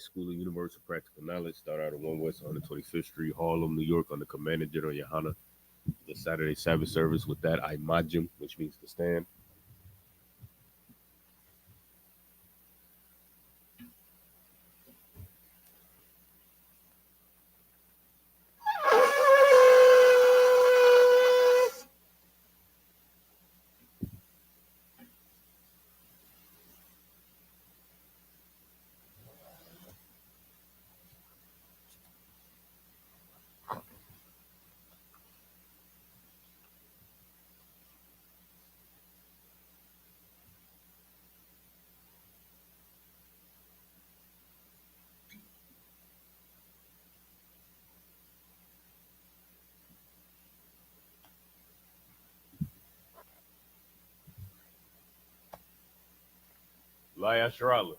School of Universal Practical Knowledge. Start out at 1 West 125th Street, Harlem, New York, under Commander General Yohana. The Saturday Sabbath service with that Imajim, which means to stand. Laya Sharala.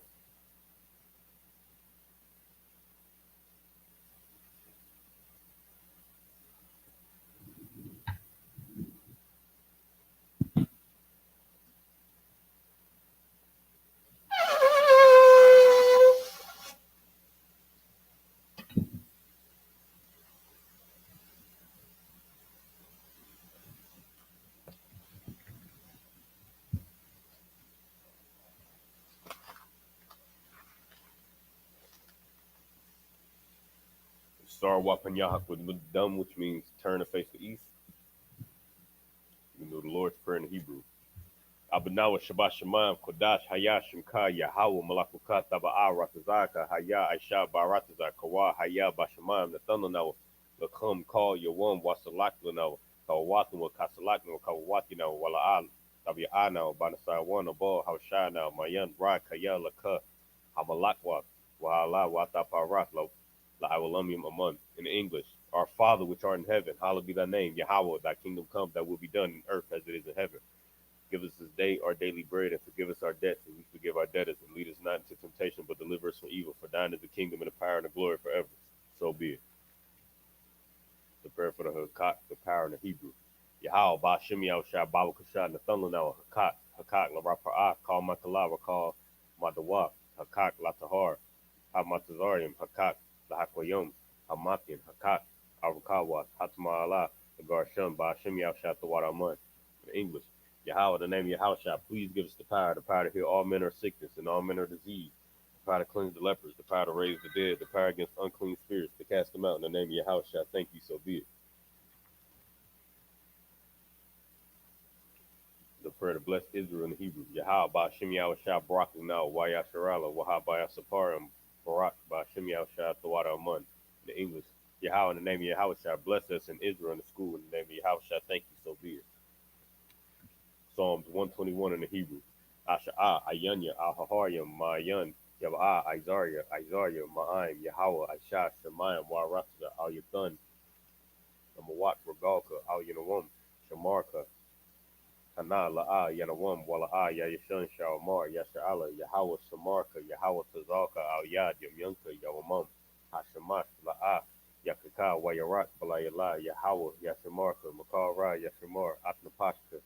Star Wapanyahak with Mudam, which means turn to face the east. You know the Lord's Prayer in Hebrew. Abanawa Shabbat Shemaim Kodash Haya Shimka Yahawah Malakuka Taba'a Ratazaka Haya Aisha Barataza Kawa Haya Bashemaim Nathanawa Lakum Call Yawam Wasalakla Kawatu Kasalakna Kawati now Wala'al Tabi'a now Banasai one above Haushai now Mayan Ra Kaya Laka Hamalakwa Wahala Wata Paratlo La Iwalumium Amun in English. Our Father which art in heaven, hallowed be thy name, Yahweh, thy kingdom come, thy will be done in earth as it is in heaven. Give us this day our daily bread, and forgive us our debts, as we forgive our debtors, and lead us not into temptation, but deliver us from evil. For thine is the kingdom and the power and the glory forever. So be it. The prayer for the Hakak, the power in the Hebrew. Yahweh, Ba Shemi Al Shah, Baba Kushah, Nathalan now, Hakak, La Rapa'ah, Call Makala, Call Madawa, Hakak, La Tahar, Hamatazarium, Hakak, La Hakoyum, Hamakin, Hakak, Arakawa, Hatma Allah, the Garsham, Ba Shemi Al Shah, Tawaraman. In English. Yahweh, the name of Yahweh, please give us the power to heal all manner of sickness and all manner of disease, the power to cleanse the lepers, the power to raise the dead, the power against unclean spirits, to cast them out in the name of Yahweh. Thank you, so be it. The prayer to bless Israel in Hebrew. Yahweh, Ba'ashem Yahweh, Barak Now, Wayasharala, Wahabaya Saparim, Barak, Ba'ashem Yahweh, Tawada Amun. In the English. Yahweh, in the name of Yahweh, bless us in Israel in the school. In the name of Yahweh, thank you, so be it. Psalms 121 in the Hebrew. Asha'ah, Ayanya, Ahaharyam, Ma'ayan, Yab'ah, Isaiah, Ma'aim, Yahweh, Aisha, Shemayim, Waratza, Al Yathan, Amawat, Regalka, Al Yanawam, Shamarka, Kana, La'ah, Yanawam, Wala'ah, Yayashan, Shawamar, Yasha'ala, Yahweh, Samarka, Yahweh, Tazalka, Al Yad, Yamyanka, Yawamam, Hashamash, La'ah, Yakaka, Wayarat, Balayala, Yahweh, Yashamarka, Makara, Yashamar, Atnapashka,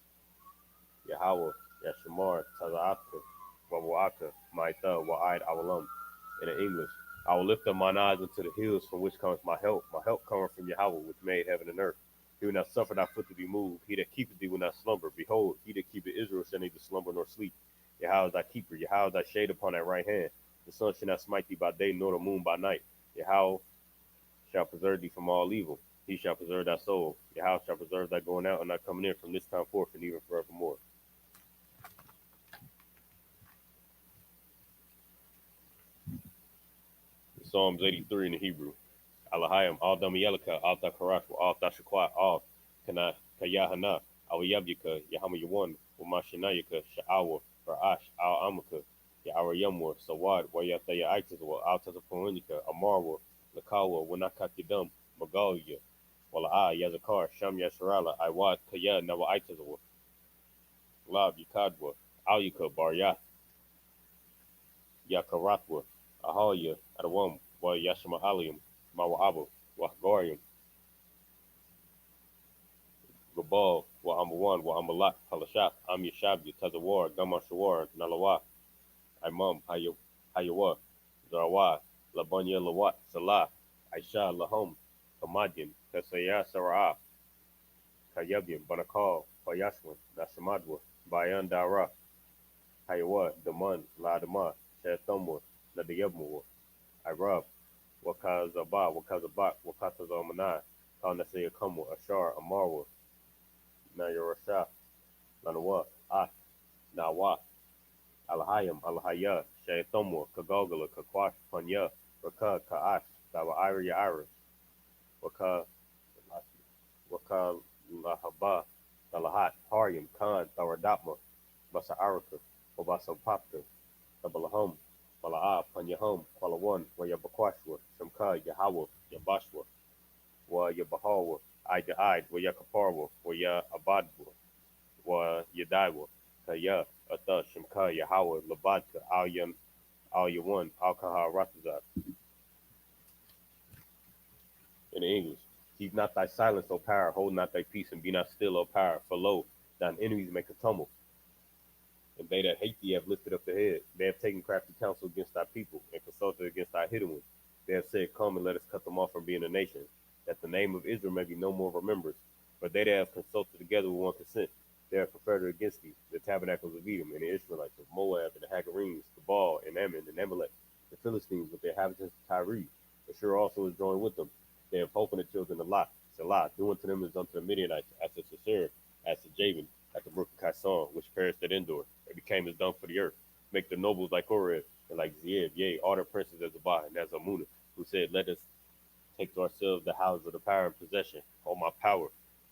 Yahweh, Yashamar, Taza'aka, Wawaka, Maita, Wa'id Awalam. In the English, I will lift up mine eyes into the hills from which comes my help. My help cometh from Yahweh, which made heaven and earth. He will not suffer thy foot to be moved. He that keepeth thee will not slumber. Behold, he that keepeth Israel shall neither slumber nor sleep. Yahweh is thy keeper. Yahweh is thy shade upon thy right hand. The sun shall not smite thee by day, nor the moon by night. Yahweh shall preserve thee from all evil. He shall preserve thy soul. Yahweh shall preserve thy going out and thy coming in from this time forth and even forevermore. Psalms 83 in the Hebrew. Alahayim, al Damiyelika, al Takarash, al Tashakwa, al Kayahana, al Yabyaka, Yahama Yawan, Wamashinayaka, Sha'awa, Ra'ash, al Amaka, Ya'ara Yamwa, Sawad, Wayataya Itazwa, al Tazaponika, Amarwa, Lakawa, Wanakakidum, Magalia, Wala'a, Yazakar, Sham Yasharala, Iwad, Kaya, Nawa Itazwa, Lab Yakadwa, Alyaka, Barya, Yakaratwa, Ahalya, Adawam, Wa Yashama Alium, Mawa'abu, Wahgorium, Gabal, Wahamawan, Wahamalak, Halashat, Am Yashabya, Tazawar, Gamashawar, Nalawa, Imam, Hayawa, Zarawa, Labanya Lawat, Salah, Aisha Lahom, Kamadyan, Kasaya Sarah, Kayabyan, Banakal, Payashwan, Nashamadwa, Bayan Dara, Hayawa, Daman, La Dama, Shatamwa, Nadayabmua, Irab, Wakazaba, Wakatazamana, Kalnasaya Kamu, Ashar, Amarwa, Nayarasha, Lanawa, Nawa, Alhayam, Alhaya, Shayatomo, Kagogala, Kakwash, Panya, Raka, Kaash, Dawa Ira Ira, Waka, Waka Lahaba, Dalahat, Haryam, Khan, Tharadapma, Basa Araka, Obasa Papta, Tabalahum, Malaa, Panyahum, Kwalawan, Wayabakwashwa, Shamka, Yahawa, Yabashwa, Wa Yabahawa, Ida Ide, Wayakaparwa, Waya Abadwa, Wa Yadaiwa, Kaya, Atha, Shamka, Yahawa, Labadka, Al Yawan, Al Kaha Ratazat. In English, keep not thy silence, O power, hold not thy peace, and be not still, O power, for lo, thine enemies make a tumult, and they that hate thee have lifted up their head. They have taken crafty counsel against thy people, and consulted against thy hidden ones. They have said, come and let us cut them off from being a nation, that the name of Israel may be no more remembered. But they that have consulted together with one consent, they have conferred against thee, the tabernacles of Edom, and the Israelites of Moab, and the Hagarenes, Gebal, and Ammon, and Amalek, the Philistines with the inhabitants of Tyre. Ashur also is joined with them. They have hope in the children of Lot. Salah, do unto them as unto the Midianites, as to Sisera, as to Jabin, at the brook of Kison, which perished at Endor. It became as dung for the earth. Make the nobles like Oreb, and like Zeeb, yea, all their princes as Abah, and as Amunah, who said, let us take to ourselves the houses of the power and possession, all my power.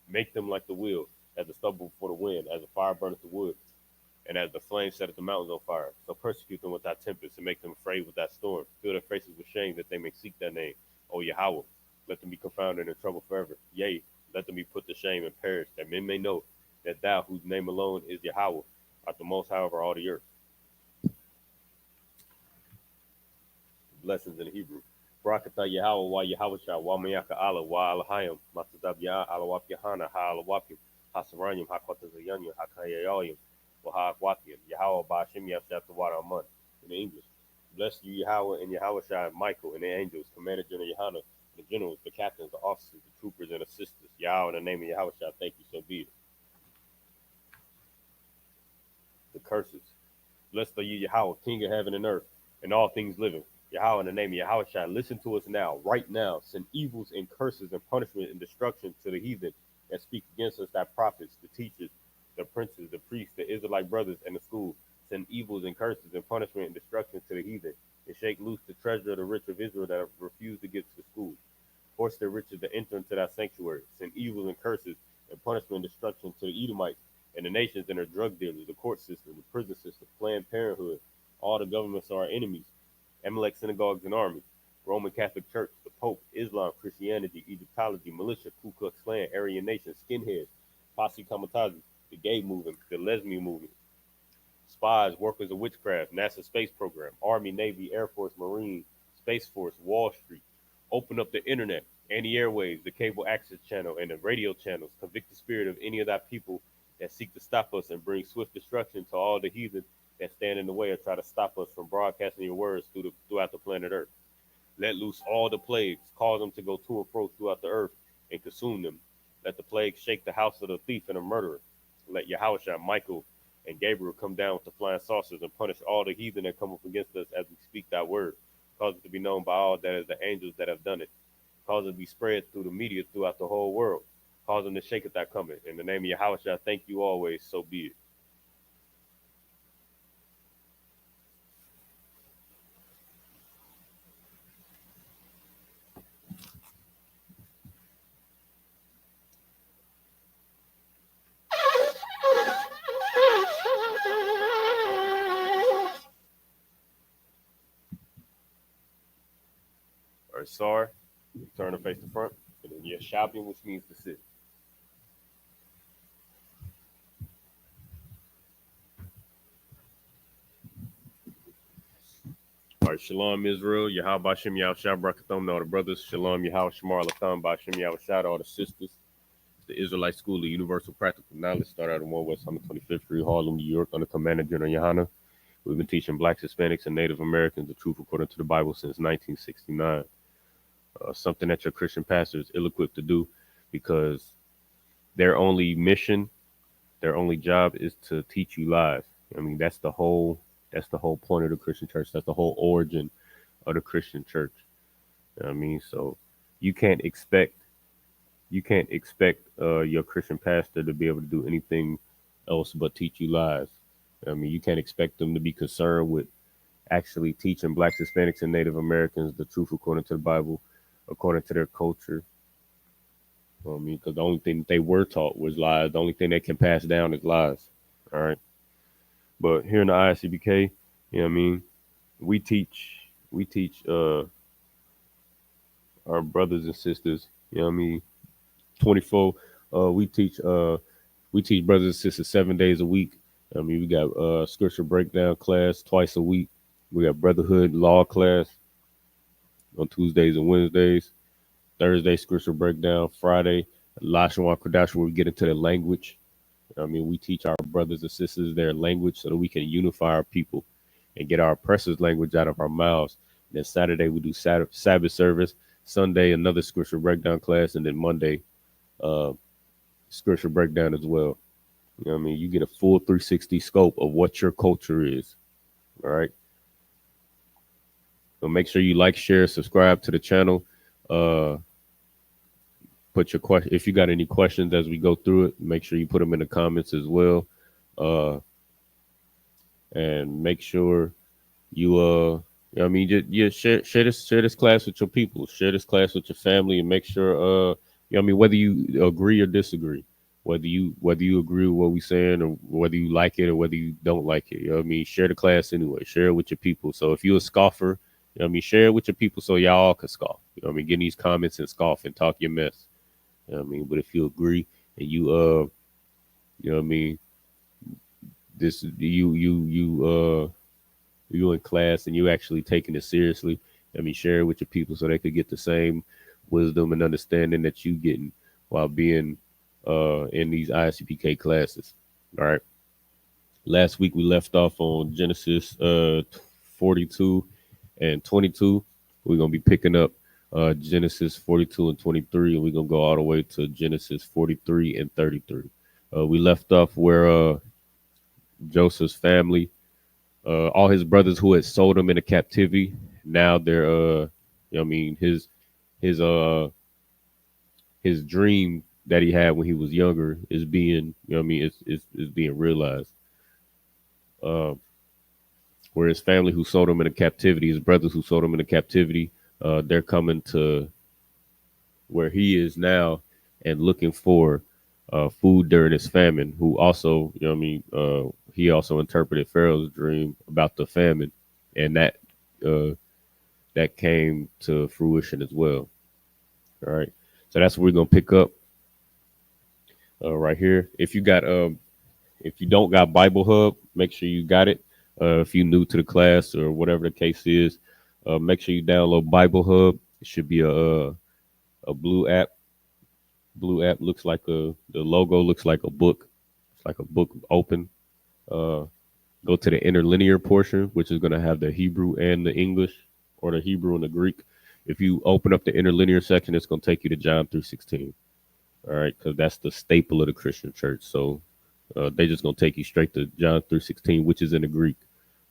Make them like the wheel, as the stubble before the wind, as the fire burneth the wood, and as the flame setteth the mountains on fire. So persecute them with thy tempest, and make them afraid with thy storm. Fill their faces with shame, that they may seek thy name. O Yahweh, let them be confounded and in trouble forever. Yea, let them be put to shame and perish, that men may know that thou, whose name alone is Yahweh, art the most high over all the earth. Blessings in Hebrew. Barakatah Yahweh, wa Yahweh Shah, wa Mayaka Allah, wa Alahayim, Matazab Yah, Alawap Yahana, ha Alawapim, Hasaranyim, Hakwatazayanyim, Hakayayim, wa Hakwatiyim, Yahweh Bashim Yashatawara Aman. In English. Bless you, Yahweh, and Yahweh Shah, and Michael, and the angels, Commander General Yahana, the generals, the captains, the officers, the troopers, and assistants. Yahweh, in the name of Yahweh Shah, thank you, so be it. The curses. Blessed are you, Yahweh, King of heaven and earth, and all things living. Yahweh, in the name of Yahweh Shai, listen to us now, right now. Send evils and curses and punishment and destruction to the heathen that speak against us, thy prophets, the teachers, the princes, the priests, the Israelite brothers, and the school. Send evils and curses and punishment and destruction to the heathen, and shake loose the treasure of the rich of Israel that have refused to give to the school. Force their riches to enter into thy sanctuary. Send evils and curses and punishment and destruction to the Edomites and the nations and their drug dealers, the court system, the prison system, Planned Parenthood. All the governments are our enemies. Amalek synagogues and armies, Roman Catholic Church, the Pope, Islam, Christianity, Egyptology, militia, Ku Klux Klan, Aryan Nation, skinheads, Posse Comitatus, the gay movement, the lesbian movement, spies, workers of witchcraft, NASA space program, Army, Navy, Air Force, Marine, Space Force, Wall Street. Open up the internet and the airwaves, the cable access channel, and the radio channels. Convict the spirit of any of thy people that seek to stop us, and bring swift destruction to all the heathen that stand in the way or try to stop us from broadcasting your words throughout the planet Earth. Let loose all the plagues, cause them to go to and fro throughout the earth, and consume them. Let the plagues shake the house of the thief and the murderer. Let Yahushua, Michael, and Gabriel come down with the flying saucers, and punish all the heathen that come up against us as we speak thy word. Cause it to be known by all that is the angels that have done it. Cause it to be spread through the media throughout the whole world. Cause them to shake at thy coming. In the name of Yahushua, thank you always, so be it. Or sorry, turn to face the front, and then you're shopping, which means to sit. All right, Shalom Israel, Yahweh Bashem Yahushua Brakatham, all the brothers, Shalom Yahweh Shamar Latham Bashem Yahushua, all the sisters. The Israelite School of Universal Practical Knowledge started out in 1 West 125th Street, Harlem, New York, under Commander General Yohana. We've been teaching Blacks, Hispanics, and Native Americans the truth according to the Bible since 1969. Something that your Christian pastor is ill-equipped to do, because their only mission, their only job is to teach you lies. I mean, that's the whole point of the Christian church. That's the whole origin of the Christian church. You know what I mean, so you can't expect your Christian pastor to be able to do anything else but teach you lies. I mean, you can't expect them to be concerned with actually teaching Blacks, Hispanics, and Native Americans the truth according to the Bible, according to their culture. I mean, because the only thing they were taught was lies. The only thing they can pass down is lies. All right. But here in the ISUPK, you know what I mean, we teach our brothers and sisters, you know what I mean, 24 we teach brothers and sisters 7 days a week. I mean, we got scripture breakdown class twice a week. We got brotherhood law class on Tuesdays and Wednesdays. Thursday scripture breakdown. Friday Lashon Kodash, where we get into the language. I mean, we teach our brothers and sisters their language so that we can unify our people and get our oppressors' language out of our mouths. Then Saturday we do Sabbath service. Sunday another scripture breakdown class, and then Monday uh, scripture breakdown as well. You know what I mean? You get a full 360 scope of what your culture is. All right. So make sure you like, share, subscribe to the channel. Put your question, if you got any questions as we go through it, make sure you put them in the comments as well. And make sure you you know what I mean, just share this class with your people, share this class with your family, and make sure you know what I mean, whether you agree or disagree, whether you agree with what we saying, or whether you like it or whether you don't like it, you know what I mean, share the class anyway, share it with your people. So if you're a scoffer, you know what I mean, share it with your people so y'all all can scoff. You know what I mean, get in these comments and scoff and talk your mess. You know what I mean, but if you agree and you know what I mean, this you in class and you actually taking it seriously, I mean, share it with your people so they could get the same wisdom and understanding that you getting while being in these ISUPK classes. All right. Last week we left off on Genesis 42 and 22. We're gonna be picking up Genesis 42 and 23, and we're gonna go all the way to Genesis 43 and 33. We left off where Joseph's family, all his brothers who had sold him into captivity, now they're you know what I mean, his dream that he had when he was younger is being, you know what I mean, is being realized. Where his family who sold him into captivity, his brothers who sold him into captivity, they're coming to where he is now and looking for food during his famine. Who also, you know what I mean, he also interpreted Pharaoh's dream about the famine, and that came to fruition as well. All right, so that's what we're gonna pick up right here. If you don't got Bible Hub, make sure you got it. If you're new to the class or whatever the case is, make sure you download Bible Hub. It should be a blue app. Blue app looks like the logo looks like a book. It's like a book open. Go to the interlinear portion, which is going to have the Hebrew and the English, or the Hebrew and the Greek. If you open up the interlinear section, it's going to take you to John 3:16. All right, because that's the staple of the Christian church. So they just going to take you straight to John 3:16, which is in the Greek.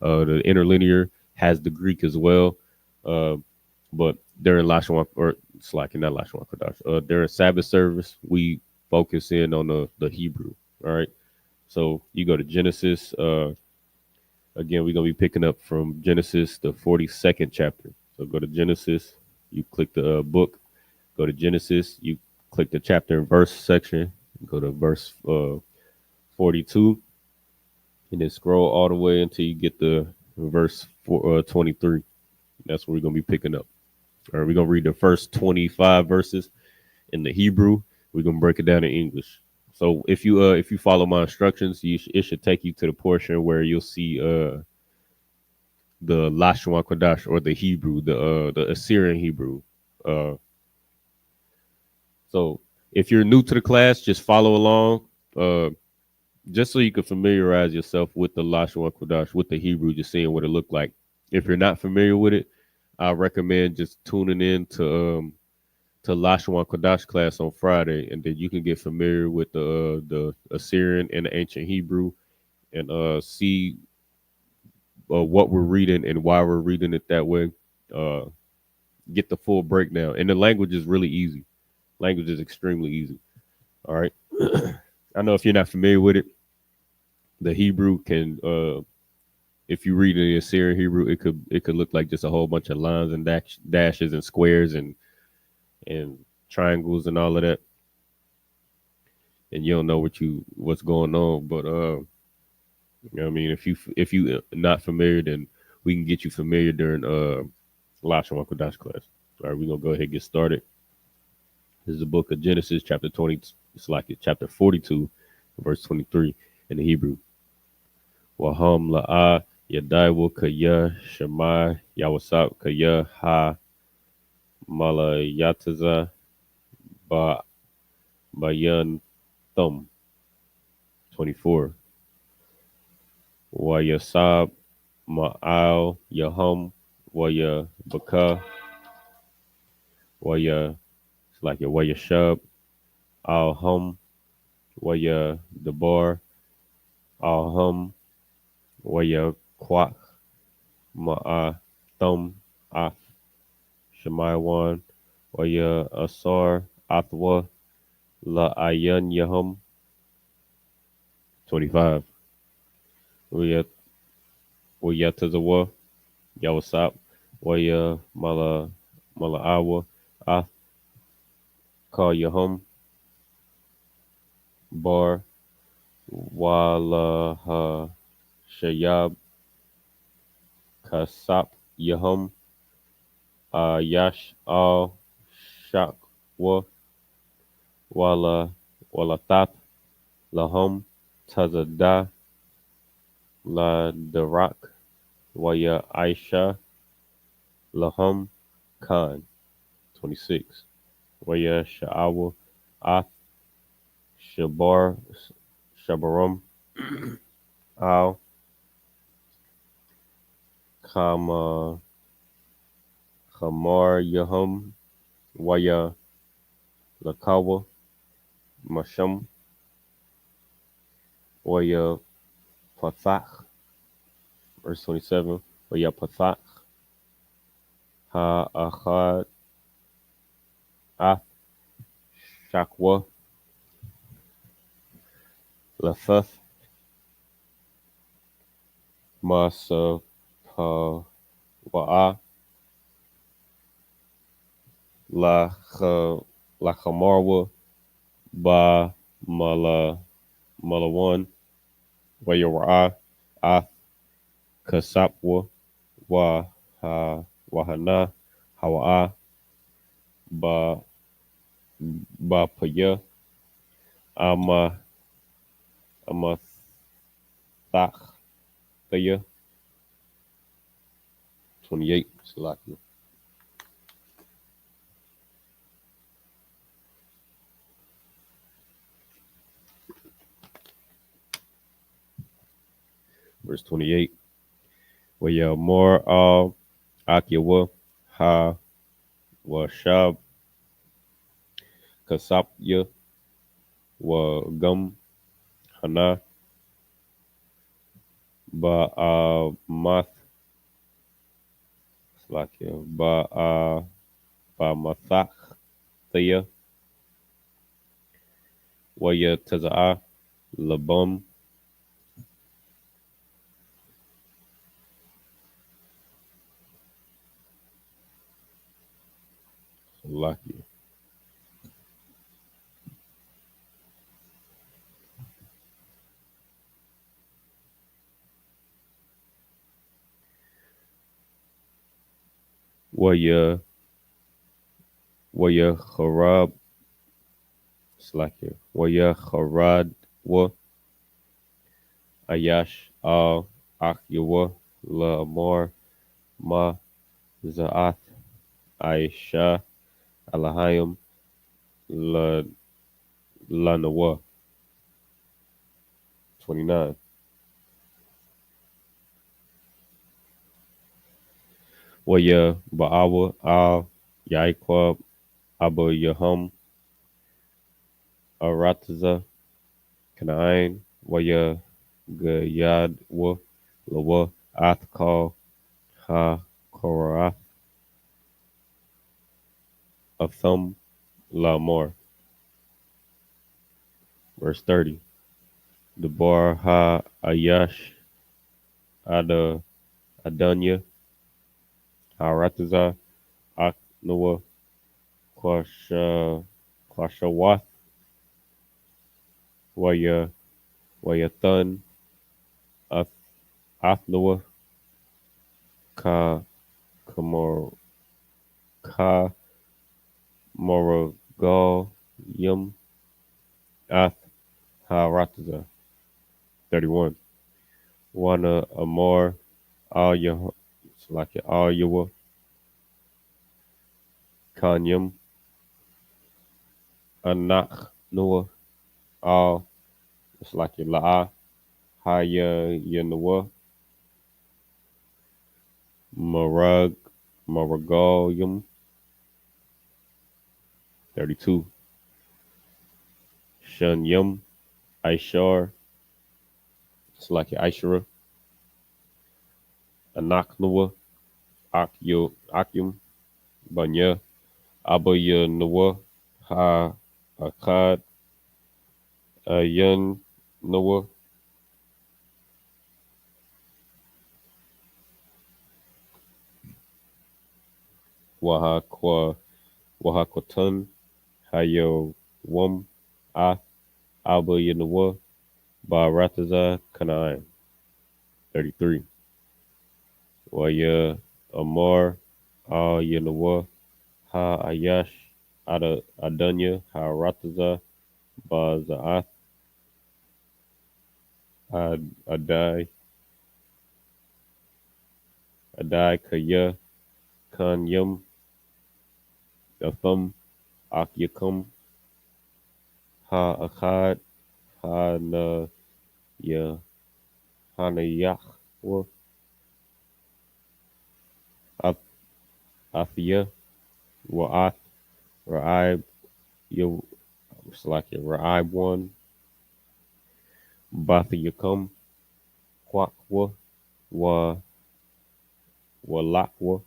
The interlinear has the Greek as well, but during Lashon, or slacking, not Lashon Kodash, during Sabbath service, we focus in on the Hebrew. All right, so you go to Genesis. Again, we're gonna be picking up from Genesis, the 42nd chapter. So go to Genesis, you click the book, go to Genesis, you click the chapter and verse section, go to verse 42, and then scroll all the way until you get the verse 23. That's where we're going to be picking up. All right, we're going to read the first 25 verses in the Hebrew. We're going to break it down in English. So if you follow my instructions, it should take you to the portion where you'll see the Lashon Kodash, or the Hebrew, the Assyrian Hebrew. So if you're new to the class, just follow along. just so you can familiarize yourself with the Lashon Kodash, with the Hebrew, just seeing what it looked like. If you're not familiar with it, I recommend just tuning in to Lashon Kodash class on Friday, and then you can get familiar with the Assyrian and the ancient Hebrew, and see what we're reading and why we're reading it that way. Uh, get the full breakdown, and the language is really easy. Language is extremely easy. All right. I know if you're not familiar with it, the Hebrew can if you read in the Assyrian Hebrew, it could look like just a whole bunch of lines and dashes and squares and triangles and all of that, and you don't know what's going on. But you know what I mean, if you not familiar, then we can get you familiar during Lashon Kodash class. All right, we're gonna go ahead and get started. This is the book of Genesis, chapter 20. It's like it, chapter 42, verse 23 in the Hebrew. Waham la'a yadaiwa kaya shemai yawasap kaya ha malayataza ba bayan thum. 24. Wayasab ma'al yahum waya baka waya, it's like a waya shab al hum waya debar al hum waya kwak ma'a thum af Shemaiwan waya asar athwa la ayan yahum. 25. Waya waya tazawa yawasap waya mala ath ka yahum bar wala ha shayab kasap yahum yash al shakwa wala tat lahum tazada la darak waya aisha lahum khan. 26. Waya sha'awa ath shabarum al kama Khamar Yahum Waya Lakawa Masham Waya Pathak. Verse 27. Waya Pathak Ha Achad Ath Shakwa Lafath Masa Pawa'a La Khamarwa Ba Malawan Waya Ra'a Ath Kasapwa Wahana Hawa'a Ba Paya Ama Thach Thaya. 28. Salakia. Verse 28. Waya Mor al Akyawa Ha Washab Kasapya Wa Gum Hana Ba Math Salakia Ba Mathach Thaya Waya Taza'a Labum. Salakia. Waya Kharab Salakia. Waya Kharad Wa Ayash al Akyawa La Amor Ma Za'ath Aisha Alahayim La Lanawa. 29. Waya Ba'awa Al Yaiqub Abu Yahum Arataza Kanaan Waya Gayad Wa Lawa Athkal Ha Korath Athum Lamor. Verse 30. Debar Ha Ayash Ada Adanya Harataza Ak Noah Kwashawath Waya Wayathan Ath Athnoah Ka Kamor Ka Moragal Yum Ath Harataza. 31. Wana Amor Al Yah Salaki Al Yawa Kanyum Anak Noah Al Salaki La'a Haya Yanawa Marag Maragalium. 32. Shanyum Aishar Salaki Aishara Anak Noah Akyum Banya Abaya Noah Ha Akkad Ayan Noah Wahakwatan Hayo Wum Ath Abaya Noah Barataza Kanaan. 33. Waya Amar Al Yanawa Ha Ayash Adanya Ha Rataza Bazaath Adai Kaya Kanyum Athum Akyakum Ha Akkad Ha Na Ya Hanayahwa Athia Wa'ath Ra'ib Yo Slaki Ra'ib 1 Bathayakum Kwakwa Wa Walakwa.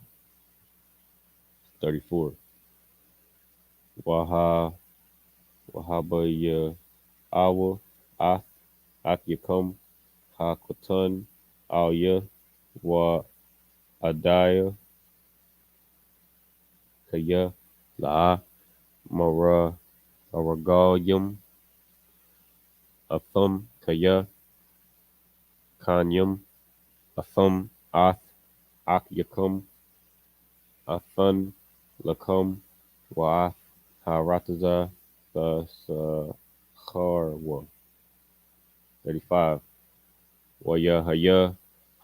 34. Wahabaya Awa Ath Akyakum Ha Kwatan Alya Wa Adaya Kaya La'a Mara Aragalyum Athum Kaya Kanyum Athum Ath Akyakum Athun Lakum Wa'ath Harataza Basakharwa. 35. Waya Haya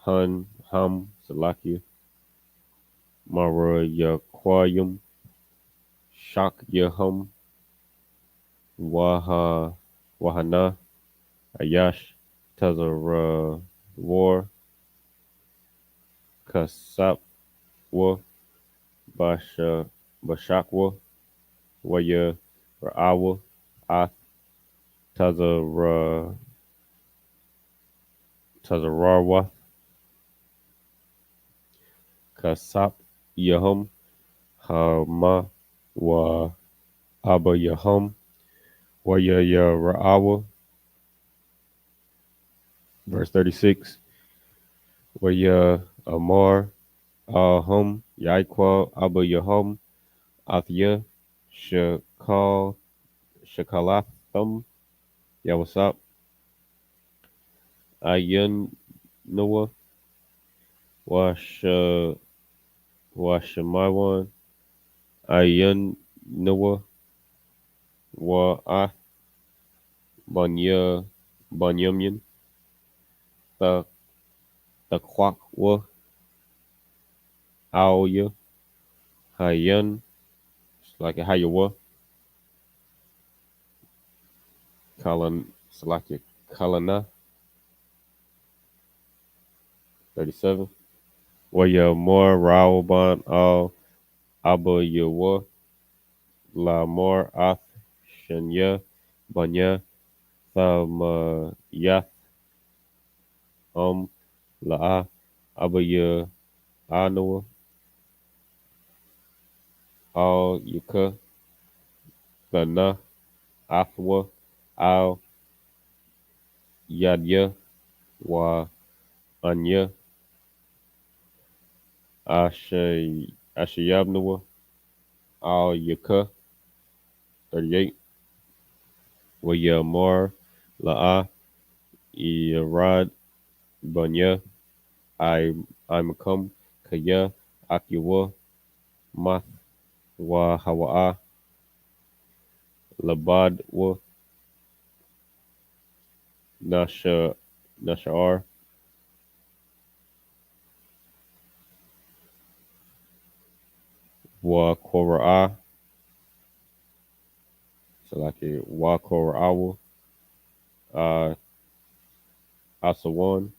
Hun Hum Salakia Mara Yaquayum Shak Yahum Wahana Ayash Tazara War Kasapwa Bashakwa Waya Ra'awa Ath Tazarawa Kasap Yahum Hama Wa Abba Yahum Waya Ra'awa. Verse 36. Waya Amar Ahum Yaikwa Abba Yahum Athya Shakalatham. Yeah, what's up? Ayan Noah Washamawan Ayan Noah Wa'ath Banyamyan Takwakwa Aoya Hayan. It's like a Hayawa Kalan Salaki Kalana 37. Waya Mor Raoban al Abba Yawa La Mor Ath Shanya Banya Thama Yath La Abba Ya Anawa Al Yaka Thana Athwa Al Yadya Wa Anya Ashayabnawa Al Yaka 38. Waya Mor La'a Irad Banya I'm Kaya Akiwa Math Wa Hawa'a Labad Wa Nashar Wa Kora'a Salaki Wa Kora'awa uh Asawan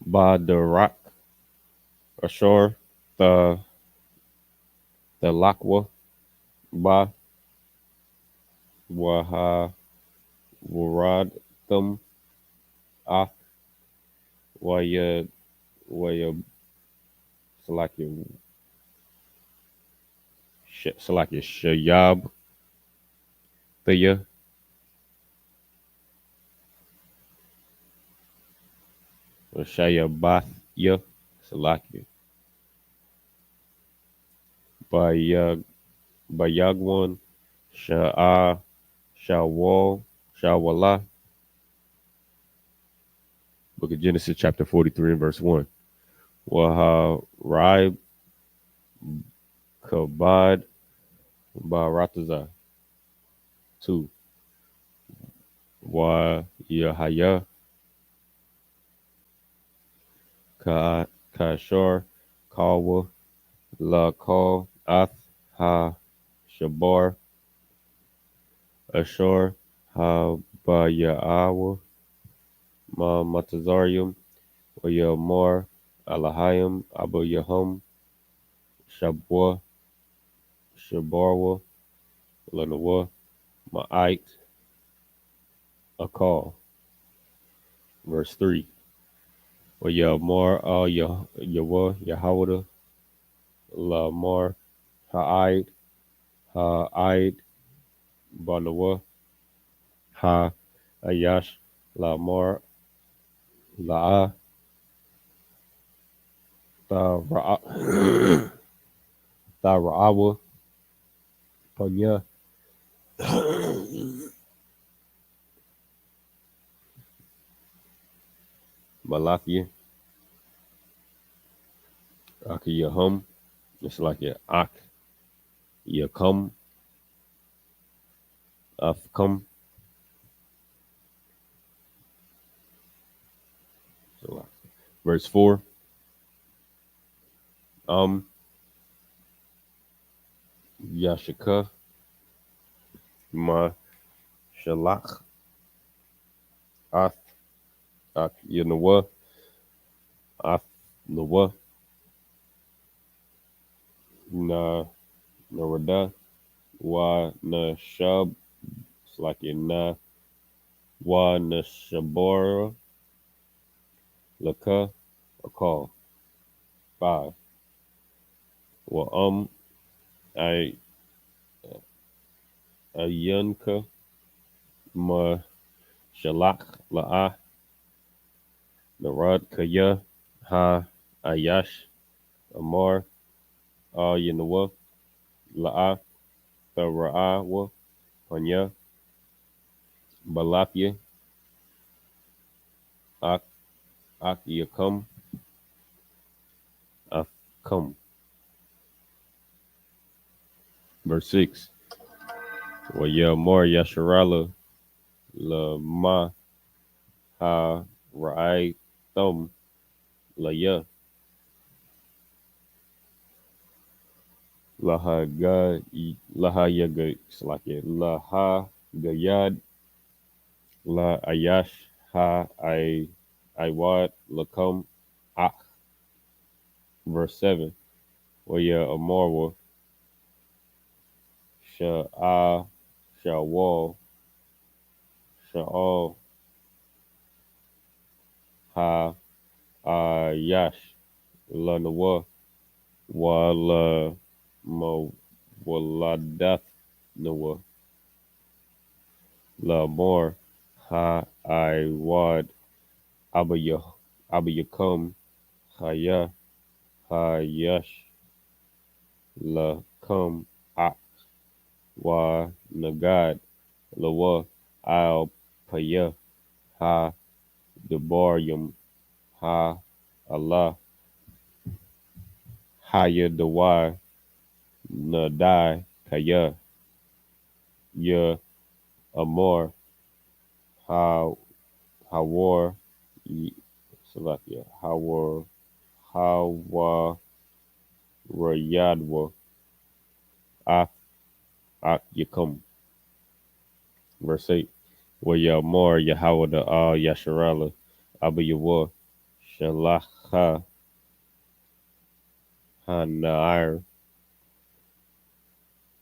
Ba Darak Ashor the Lakwa Ba Waha Warad Thum Ak Waya Waya Salaki Salaki Shayab Thaya Shayabath Ya Salaki Bayag Bayagwan Sha'a Shawal Shawala. Book of Genesis chapter 43 and verse 1. Waha Raib Kabad Barataza 2. Wa Yahaya Ka Kashor Kawa La Kal Ath Ha Shabar Ashor Ha Bayaawa Ma Matazarium Wayamar Alahayim Abu Yahum Shabwa Shabarwa Lanawa Ma'ait Akal. Verse 3. Wayamar Al Yawa Yahawada Lamar Ha'id Ha'id Banawa Ha Ayash Lamar La'a Thara'awa Panya Malathia Akiyahum. It's like a Ak Yakum Afkum. So, verse 4. Yashika Ma Shalach Ath Ak Yanawa Ath Nawa Na Narada Wa Na Shab. It's like a Na Wa Na Shabora Laka a call. 5. Wa I Ayanka Ma Shalach La'a Narad Kaya Ha Ayash Amar Al Yanawa La'a Thara'awa Panya Balafia Ak Yakum Afkum. Verse 6. Waya Mar Yasharala La Ma Ha Ra'ai Thum La Ya Laha Yaga Slake Laha Gayad La Ayash Ha I Iwad lakum ak. Verse 7. Waya amorwa sha'a shawal sha'al ha ayash lanawa wala mawaladath nawa la more ha Iwad abayakum haya hayash lakum ak wa nagad lawa al paya ha debaryum ha Allah haya dawai nadai kaya ya amor ha hawar Salakia hawa rayadwa ak yakum. Verse 8. Wa ya more Yahweh the al Yasharala Abu Yawa Shalacha Hanair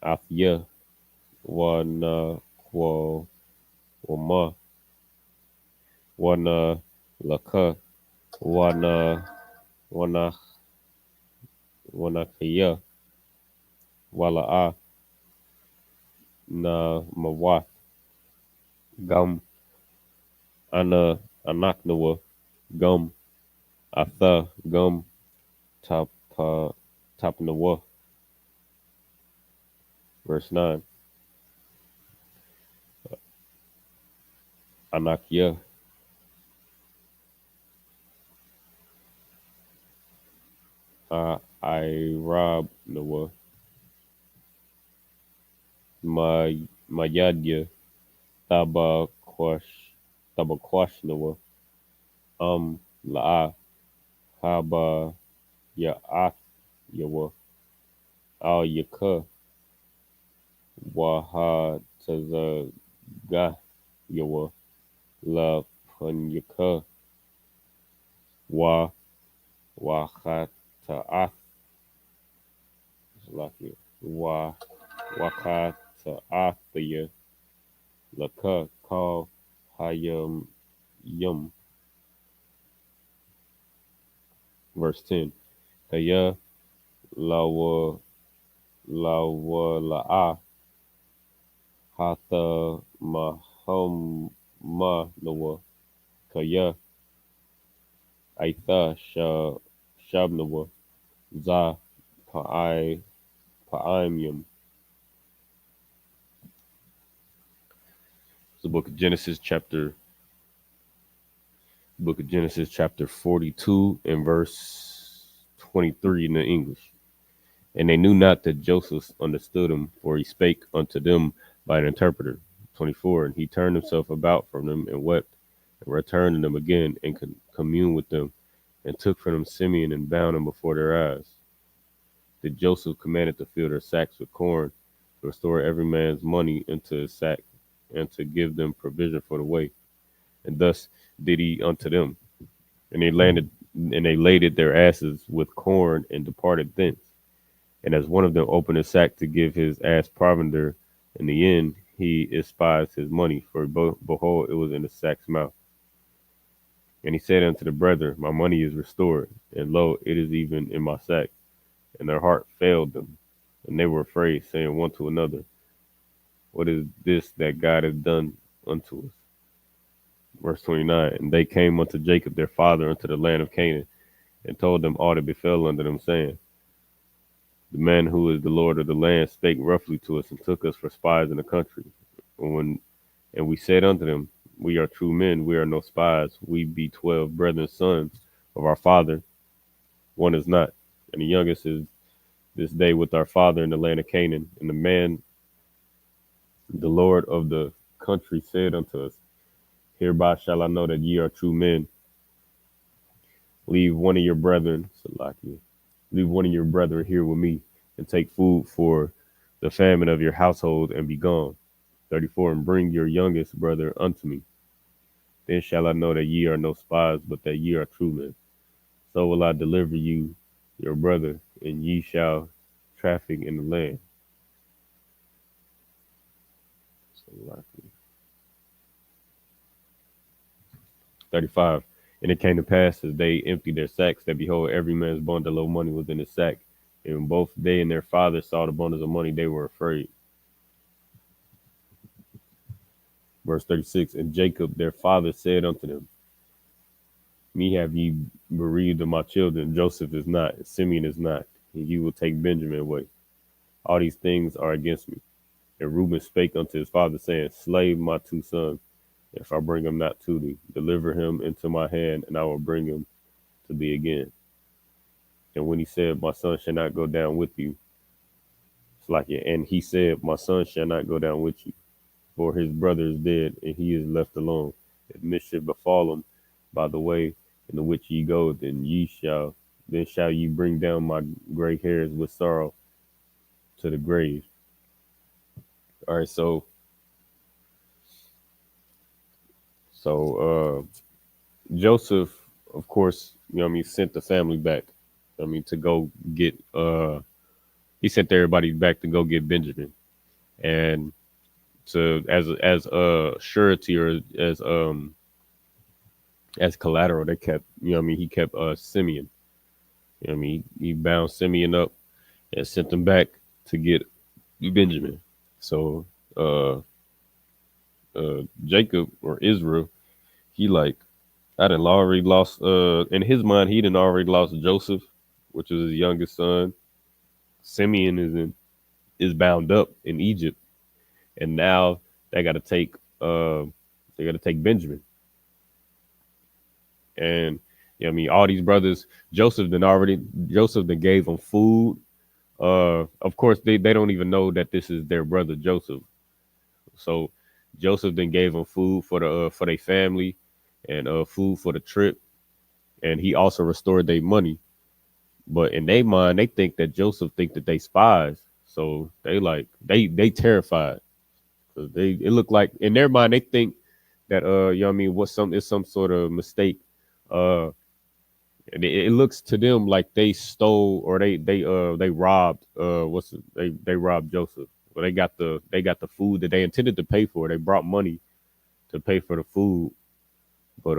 Afya Wana Kwa Wama Wana Laka Wana Wana Wana Kaya Wala Na Mawat Gum Ana Anaknawa Gum Atha Gum Tapnawa. Verse 9. Anakya Irab Nawa Mayadya Tabakwash Nawa La'a Haba Ya'ath Yawa Al Yaka Waha Tazagah Yawa La Punyaka Wa Wakata'ath Salakia Wa Wakata'athya Laka Kal Hayam Yum. Verse 10. Kaya Lawa La'a Hatha Mahoma Nawa Kaya Aitha Shabnawa Za Pa'imyum. It's the book of Genesis chapter 42 and verse 23 in the English. And they knew not that Joseph understood him, for he spake unto them by an interpreter. 24. And he turned himself about from them and wept, and returned to them again, and communed with them, and took from them Simeon and bound him before their eyes. That Joseph commanded to fill their sacks with corn, to restore every man's money into his sack, and to give them provision for the way. And thus did he unto them. And they laded their asses with corn, and departed thence. And as one of them opened his sack to give his ass provender, in the end he espied his money, for behold, it was in the sack's mouth. And he said unto the brethren, My money is restored, and lo, it is even in my sack. And their heart failed them, and they were afraid, saying one to another, What is this that God has done unto us? Verse 29. And they came unto Jacob their father unto the land of Canaan, and told them all that befell unto them, saying, The man who is the Lord of the land spake roughly to us, and took us for spies in the country. And we said unto them, We are true men, we are no spies. We be 12 brethren, sons of our father. One is not, and the youngest is this day with our father in the land of Canaan. And the man, the Lord of the country, said unto us, Hereby shall I know that ye are true men. Leave one of your brethren, Salakia, leave one of your brethren here with me, and take food for the famine of your household, and be gone. 34. And bring your youngest brother unto me. Then shall I know that ye are no spies, but that ye are true men. So will I deliver you, your brother, and ye shall traffic in the land. So likely. 35. And it came to pass as they emptied their sacks that behold, every man's bundle of money was in his sack. And when both they and their father saw the bundles of money, they were afraid. Verse 36. And Jacob their father said unto them, me have ye bereaved of my children. Joseph is not, and Simeon is not, and you will take Benjamin away. All these things are against me. And Reuben spake unto his father, saying, slay my two sons, if I bring him not to thee. Deliver him into my hand, and I will bring him to thee again. And when he said, my son shall not go down with you, it's like it. And he said, my son shall not go down with you, for his brother is dead, and he is left alone. If mischief befall him by the way in the which ye go, then shall ye bring down my gray hairs with sorrow to the grave. All right, so Joseph, of course, sent the family back. To go get he sent everybody back to go get Benjamin. And to as surety, or as collateral, they kept, he kept Simeon. He bound Simeon up and sent him back to get Benjamin. So Jacob, or Israel, he like, I done already lost, in his mind, he done already lost Joseph, which is his youngest son. Simeon is bound up in Egypt, and now they got to take Benjamin. And all these brothers, Joseph then gave them food. Of course, they don't even know that this is their brother Joseph. So Joseph then gave them food for their family, and food for the trip, and he also restored their money. But in their mind, they think that Joseph think that they spies, so they terrified, because it looked like, in their mind, they think that it's some sort of mistake. It looks to them like they stole, or they robbed, they robbed Joseph. Well, they got the food that they intended to pay for. They brought money to pay for the food, but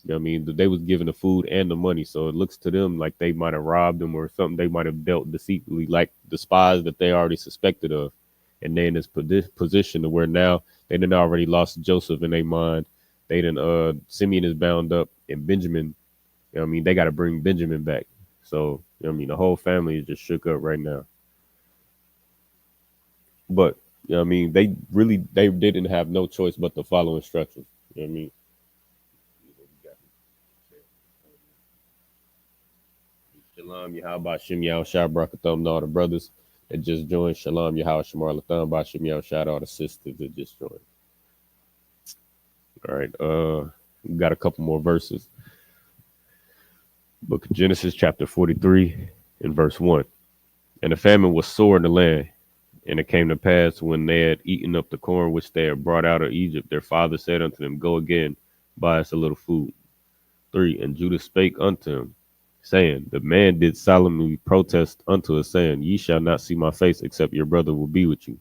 they was given the food and the money, so it looks to them like they might have robbed them or something. They might have dealt deceitfully, like the spies that they already suspected of, and they in this position to where now they done already lost Joseph in their mind. They done Simeon is bound up, and Benjamin, they got to bring Benjamin back. So the whole family is just shook up right now. But they didn't have no choice but to follow instructions. You know what I mean? Shalom Yahweh Shem Yahweh Shai Brakatham to all the brothers that just joined. Shalom Yahweh Shamar Latham Bashim Yahweh Shai to all the sisters that just joined. All right, we got a couple more verses. Book of Genesis chapter 43 and verse 1. And the famine was sore in the land, and it came to pass, when they had eaten up the corn which they had brought out of Egypt, their father said unto them, go again, buy us a little food. 3. And Judah spake unto him, saying, the man did solemnly protest unto us, saying, ye shall not see my face, except your brother will be with you.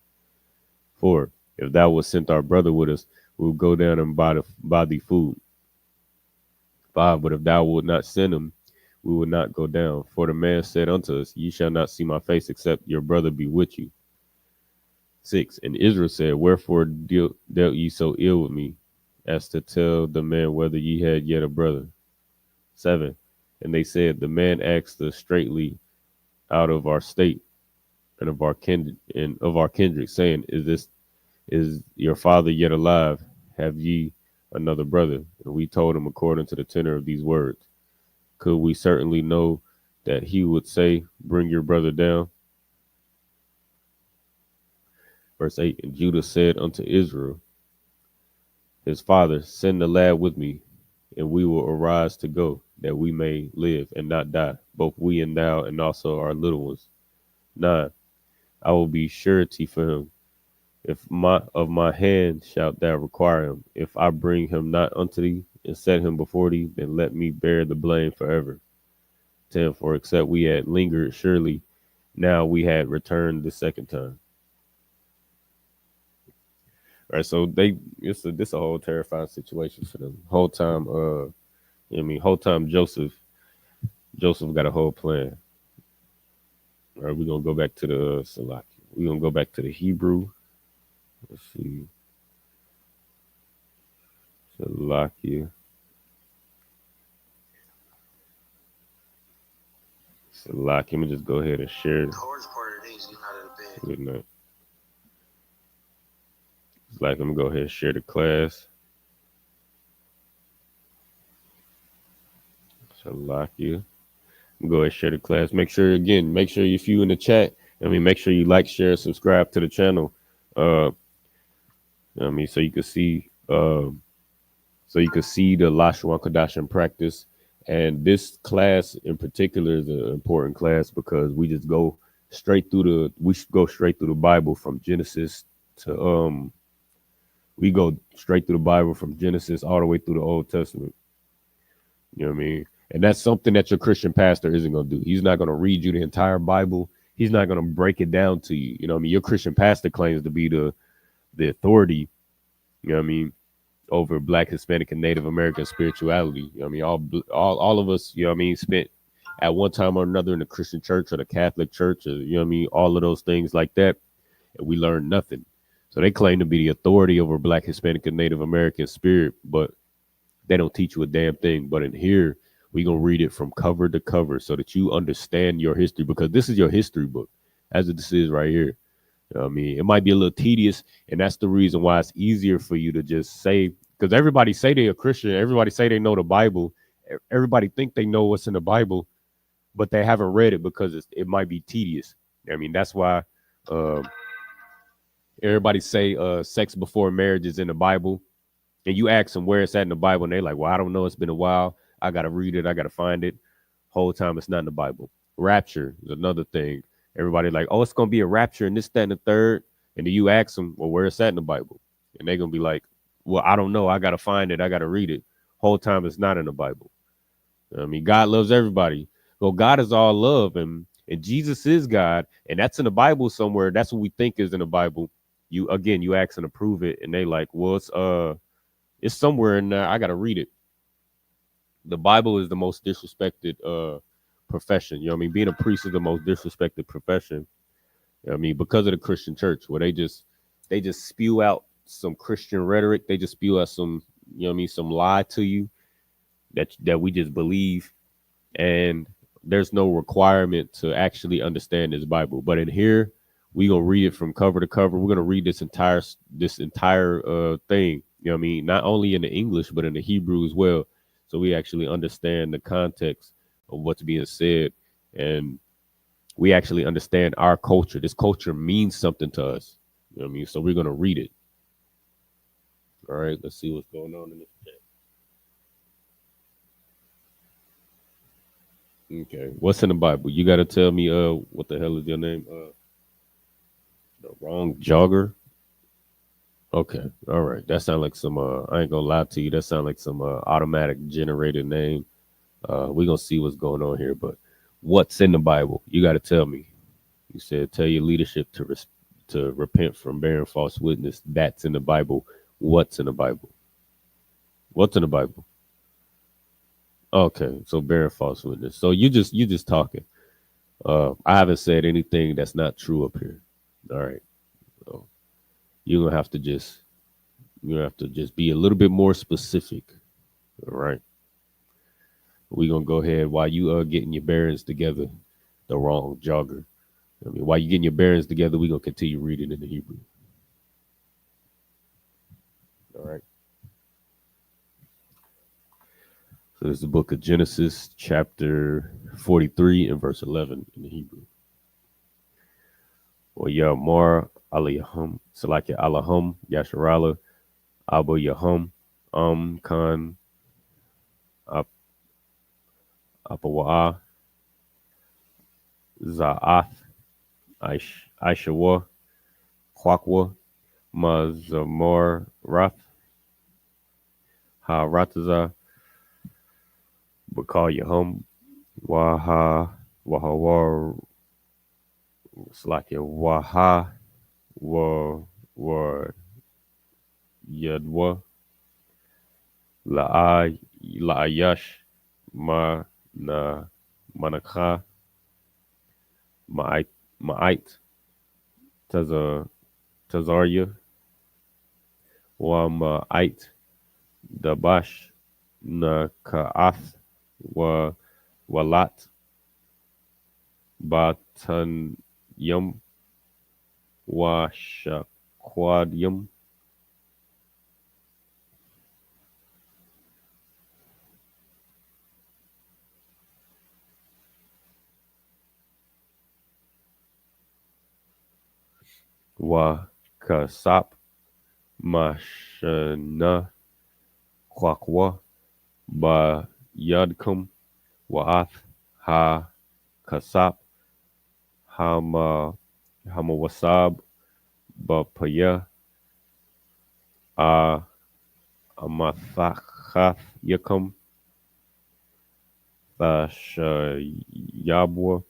4. If thou wouldst send our brother with us, we will go down and buy thee food. 5. But if thou wilt not send him, we will not go down. For the man said unto us, ye shall not see my face, except your brother be with you. 6. And Israel said, wherefore dealt ye so ill with me, as to tell the man whether ye had yet a brother? 7. And they said, the man asked us straightly out of our state and of our kindred, saying, is your father yet alive? Have ye another brother? And we told him according to the tenor of these words. Could we certainly know that he would say, bring your brother down? Verse 8. And Judah said unto Israel, his father, send the lad with me, and we will arise to go, that we may live and not die, both we and thou, and also our little ones. 9. I will be surety for him, If my hand shalt thou require him, if I bring him not unto thee and set him before thee, then let me bear the blame forever. 10. For except we had lingered, surely now we had returned the second time. All right, so this a whole terrifying situation for them. Whole time, whole time Joseph got a whole plan. All right, we're gonna go back to the Salaki. We're gonna go back to the Hebrew. Let's see. Salakia. Salaki. Let me just go ahead and share. The hardest part of the day is getting out of the bed. Good night. It's like, I'm gonna go ahead and share the class. Salakia. Go ahead and share the class. Make sure if you in the chat, make sure you like, share, subscribe to the channel. So you can see the Lashwan Kodash in practice. And this class in particular is an important class because we go straight through the Bible from Genesis to we go straight through the Bible from Genesis all the way through the Old Testament. You know what I mean? And that's something that your Christian pastor isn't going to do. He's not going to read you the entire Bible. He's not going to break it down to you. You know what I mean? Your Christian pastor claims to be the authority, you know what I mean, over Black, Hispanic, and Native American spirituality. You know what I mean? All of us, you know what I mean, spent at one time or another in the Christian church or the Catholic church, or, you know what I mean, all of those things like that. And we learned nothing. So they claim to be the authority over Black, Hispanic, and Native American spirit, but they don't teach you a damn thing. But in here, we're going to read it from cover to cover so that you understand your history, because this is your history book, as this is right here. You know what I mean? It might be a little tedious, and that's the reason why it's easier for you to just say, because everybody say they're a Christian, everybody say they know the Bible, everybody think they know what's in the Bible, but they haven't read it because it might be tedious. I mean, that's why everybody say sex before marriage is in the Bible, and you ask them where it's at in the Bible, and they're like, well, I don't know. It's been a while. I got to read it. I got to find it. Whole time it's not in the Bible. Rapture is another thing. Everybody like, oh, it's going to be a rapture and this, that, and the third. And then you ask them, well, where it's at in the Bible? And they're going to be like, well, I don't know. I got to find it. I got to read it. Whole time it's not in the Bible. I mean, God loves everybody. Well, God is all love, and Jesus is God. And that's in the Bible somewhere. That's what we think is in the Bible. You ask them to prove it. And they like, well, it's somewhere in there. I got to read it. The Bible is the most disrespected profession. You know what I mean? Being a priest is the most disrespected profession. You know what I mean? Because of the Christian church, where they just spew out some Christian rhetoric. They just spew out some, you know what I mean, some lie to you that we just believe. And there's no requirement to actually understand this Bible. But in here, we're gonna read it from cover to cover. We're gonna read this entire thing. You know what I mean? Not only in the English, but in the Hebrew as well. So we actually understand the context of what's being said, and we actually understand our culture. This culture means something to us. You know what I mean? So we're gonna read it. All right, let's see what's going on in this chat. Okay, what's in the Bible? You gotta tell me what the hell is your name? The wrong jogger. Okay, all right. That sounds like some I ain't gonna lie to you, that sounds like some automatic generated name. We're gonna see what's going on here, but what's in the Bible? You gotta tell me. You said tell your leadership to repent from bearing false witness. That's in the Bible. What's in the Bible? What's in the Bible? Okay, so bearing false witness. So you just talking. I haven't said anything that's not true up here. All right. So you're gonna have to just be a little bit more specific. All right. We're gonna go ahead while you getting your bearings together, the wrong jogger. I mean, while you getting your bearings together, we're gonna continue reading in the Hebrew. All right. So this is the book of Genesis, chapter 43 and verse 11 in the Hebrew. Well, Yamar Aliyahum, Salakia Alahum, Yasharala, Abu Yahum, Khan, Apawa'a, Za'ath, Aishawa, Kwakwa, Mazamor Rath Ha Rataza Bakal Yahum Waha Wahawar Slakia Waha Wa Yadwa La'ayash Ma Na Manakha Ma'ait Tazarya Wa Ma'ait Dabash Na Ka'ath Wa Walat Batan Yum Wa Shaquad Yum Wa Kasap Mashana Kwakwa Ba Yadkum Wa'ath Ha Kasap Hama Wasab Ba Paya A Amathachath Yakum Thashayabwa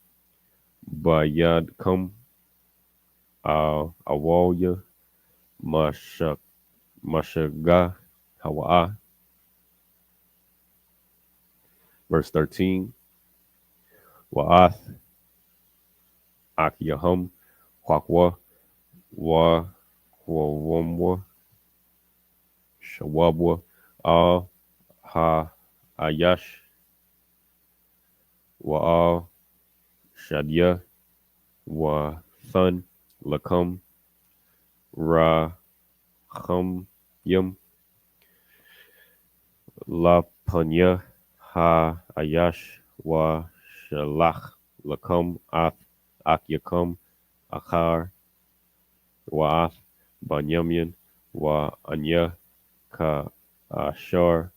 Ba Yadkum Awalya Mashaga Hawa'a. Verse 13. Wa'ath Akyahum Kwakwa Wa Kwawamwa Shawabwa Al Ha Ayash Wa Al Shadia Wa Thun Lakum Ra Yum La Panya Ha Ayash Wa Shalach Lakum Akyakum Akar Wa'ath Banyamin Wa Anya Ka Ashar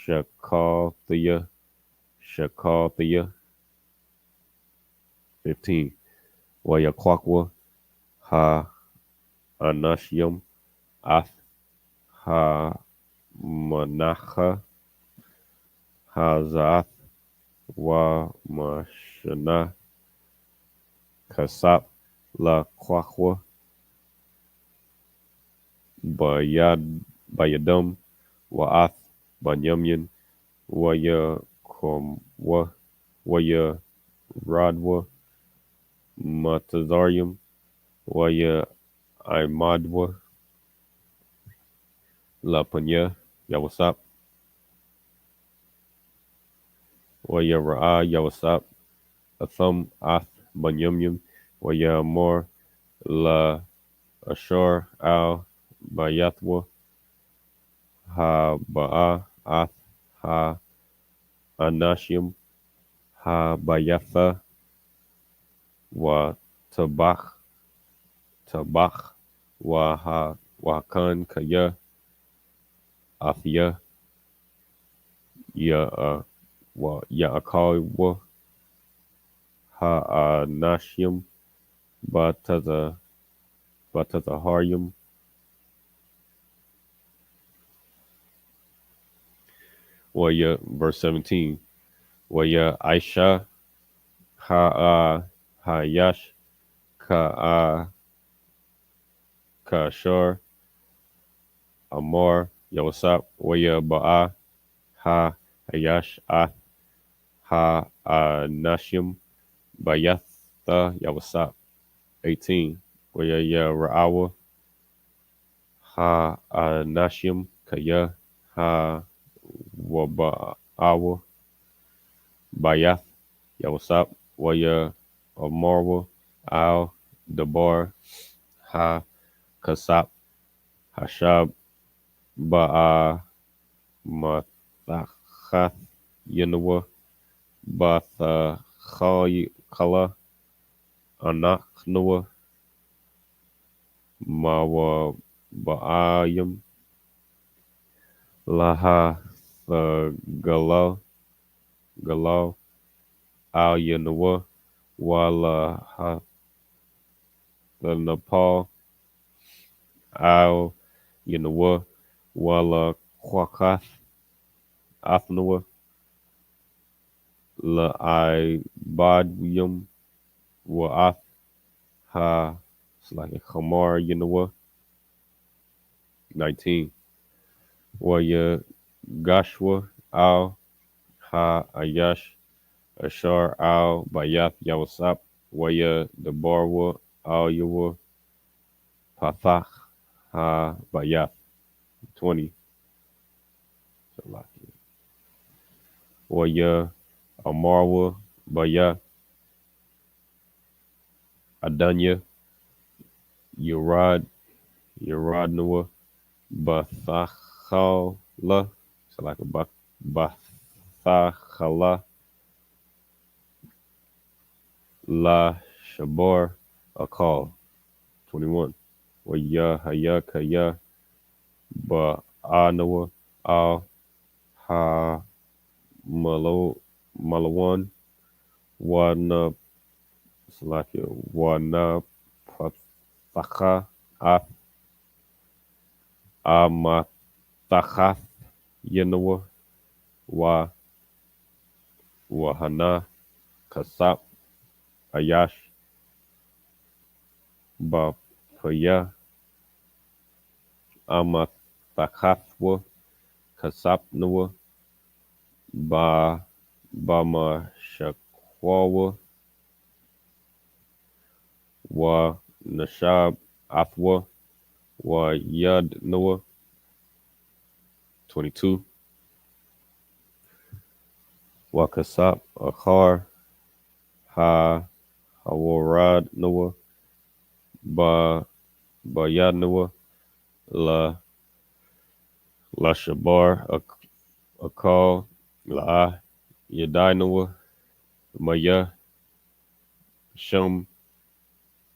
Shakalthia 15. Wayakwakwa Ha Anashyam Ath Ha Manacha Hazath Wa Mashana Kasap La Kwakwa Bayadum Wa'ath Banyamin Waya Komwa Waya Radwa Matazarium Waya Imadwa La Panya Yawasap Waya Ra'a Yawasap Athum Ath Banyamyam Waya Mor La Ashar Al Bayathwa Ha Ba'a Ath Ha Anashim Ha Bayatha Wa Tabach Wa Kan Kaya Athia Ya'akal Wa Ha Anashim Batazaharyam Waya verse 17 Waya Aisha Hayash Kashar Amar Yawasap Waya Ba'a Ha Hayash Ha Nashim Bayatha Yawasap 18 Waya Ra'awa Ha Nashim Kaya Ha Waba'awa Bayath Yawasap Waya Amarwa Al Dabar Ha Kasap Hashab Ba'a Mathachath Yinawa Batha Kala Anaknawa Mawa Ba'ayam Laha Galal Al Yanawa Wala Ha the Nepal Al Yanawa Wala Kwakath Athnawa La I Badium Wa'ath Ha Slaki Khamar Yanawa 19. Waya Gashwa Al Ha Ayash Ashar Al Bayath Yawasap Waya Debarwa Al Yawa Pathach Ha Bayath 20. Salaki. Waya Amarwa Baya Adanya Yerad Yeradnawa Bathachala Salaki Bathachala La Shabar Akal 21. Waya Hayakaya Ba'anawa Al Ha Malawan Wana Salakia Wana Pathaka Ath Amathachath Yenawa Wa Wahana Kasap Ayash Bapaya Amathachathwa Kasap Nawa Ba Bama Shakwawa Wa Nashab Athwa Wa Yad Noah 22. Wa Kasap Akhar Ha Hawarad Noah Ba Bayad Noah La La Shabar Akal La Yadai Noah Maya Shum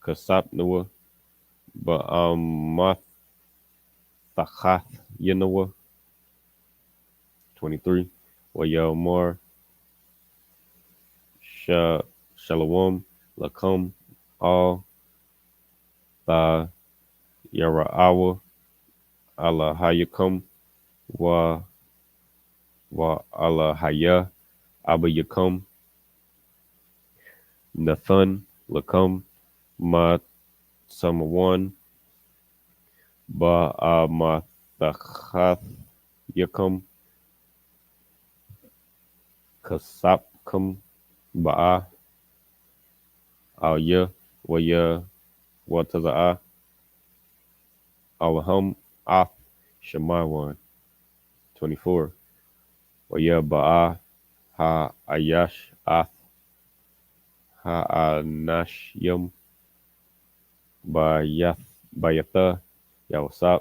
Kasap Noah Ba'amath Thachath Yenoah 23. Wa Yalmar Shalom Lakum Al Tha Yara'awa Allah Hayakum Wa Allah Haya Abba Yakum Nathan Lakum Ma Samawan Ba'amathachath Yakum Kasapkum Ba'a Al Ya Waya Wataza'a Alham Ath Shemawan 24. Waya Ba'a Ha Ayash Ath Ha Anashyam Bayatha Yawasap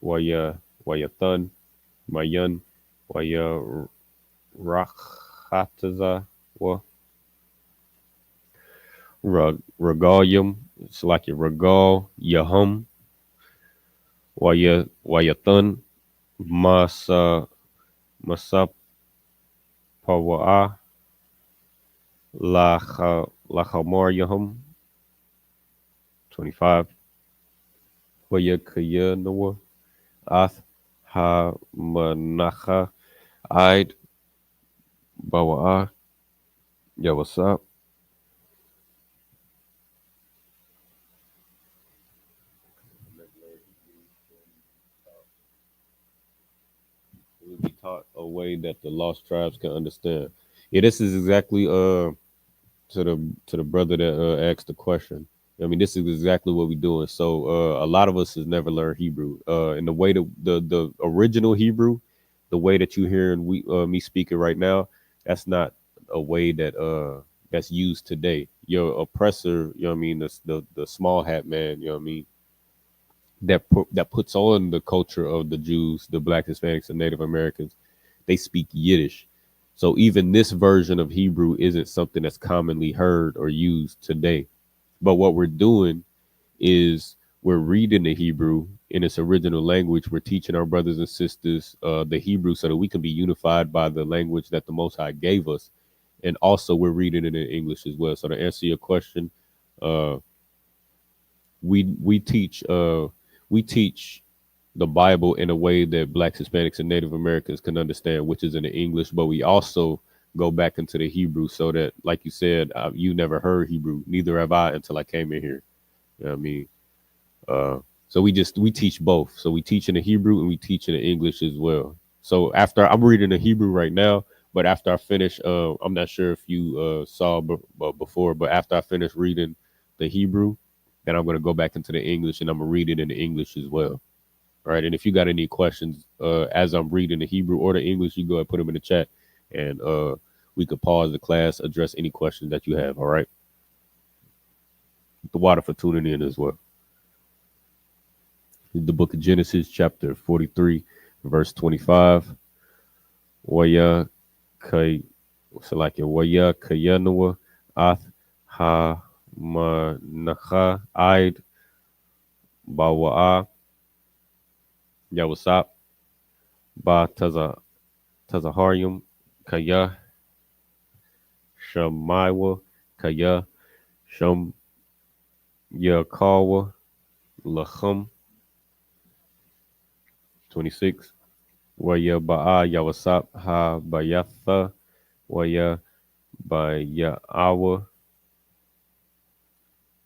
Wayathan Mayan Waya Rachataza Wa Regalim Salaki Regal Yahum Wayathan Masap Pawa'a Lachamar Yahum 25. Wayakaya Noah Ath Ha Manacha Id Bawa'a Yawasap. It would be taught a way that the lost tribes can understand. Yeah, this is exactly to the brother that asked the question. I mean, this is exactly what we're doing. So a lot of us has never learned Hebrew. And the way that the original Hebrew, the way that you hearing me speaking right now, that's not a way that that's used today. Your oppressor, you know what I mean, the small hat man, you know what I mean, that puts on the culture of the Jews, the Black Hispanics, and Native Americans. They speak Yiddish. So even this version of Hebrew isn't something that's commonly heard or used today. But what we're doing is we're reading the Hebrew in its original language. We're teaching our brothers and sisters the Hebrew so that we can be unified by the language that the Most High gave us. And also we're reading it in English as well. So to answer your question, uh, we teach we teach the Bible in a way that Blacks, Hispanics, and Native Americans can understand, which is in the English, but we also go back into the Hebrew so that, like you said, you never heard Hebrew, neither have I until I came in here. You know what I mean? Uh, so we teach both. So we teach in the Hebrew and we teach in the English as well. So after I'm reading the Hebrew right now, but after I finish, I'm not sure if you saw before, but after I finish reading the Hebrew, then I'm gonna go back into the English and I'm gonna read it in the English as well. All right. And if you got any questions as I'm reading the Hebrew or the English, you go ahead and put them in the chat, and we could pause the class, address any questions that you have. All right. The water for tuning in as well. The book of Genesis, chapter 43, verse 25. Waya kay Salakia Waya kayanua ath ha manacha aid bawa'a yawasap ba tazaharium kaya shamaiwa kaya sham yakawa lachum 26. Waya ba'a yawasap ha bayatha waya baya'awa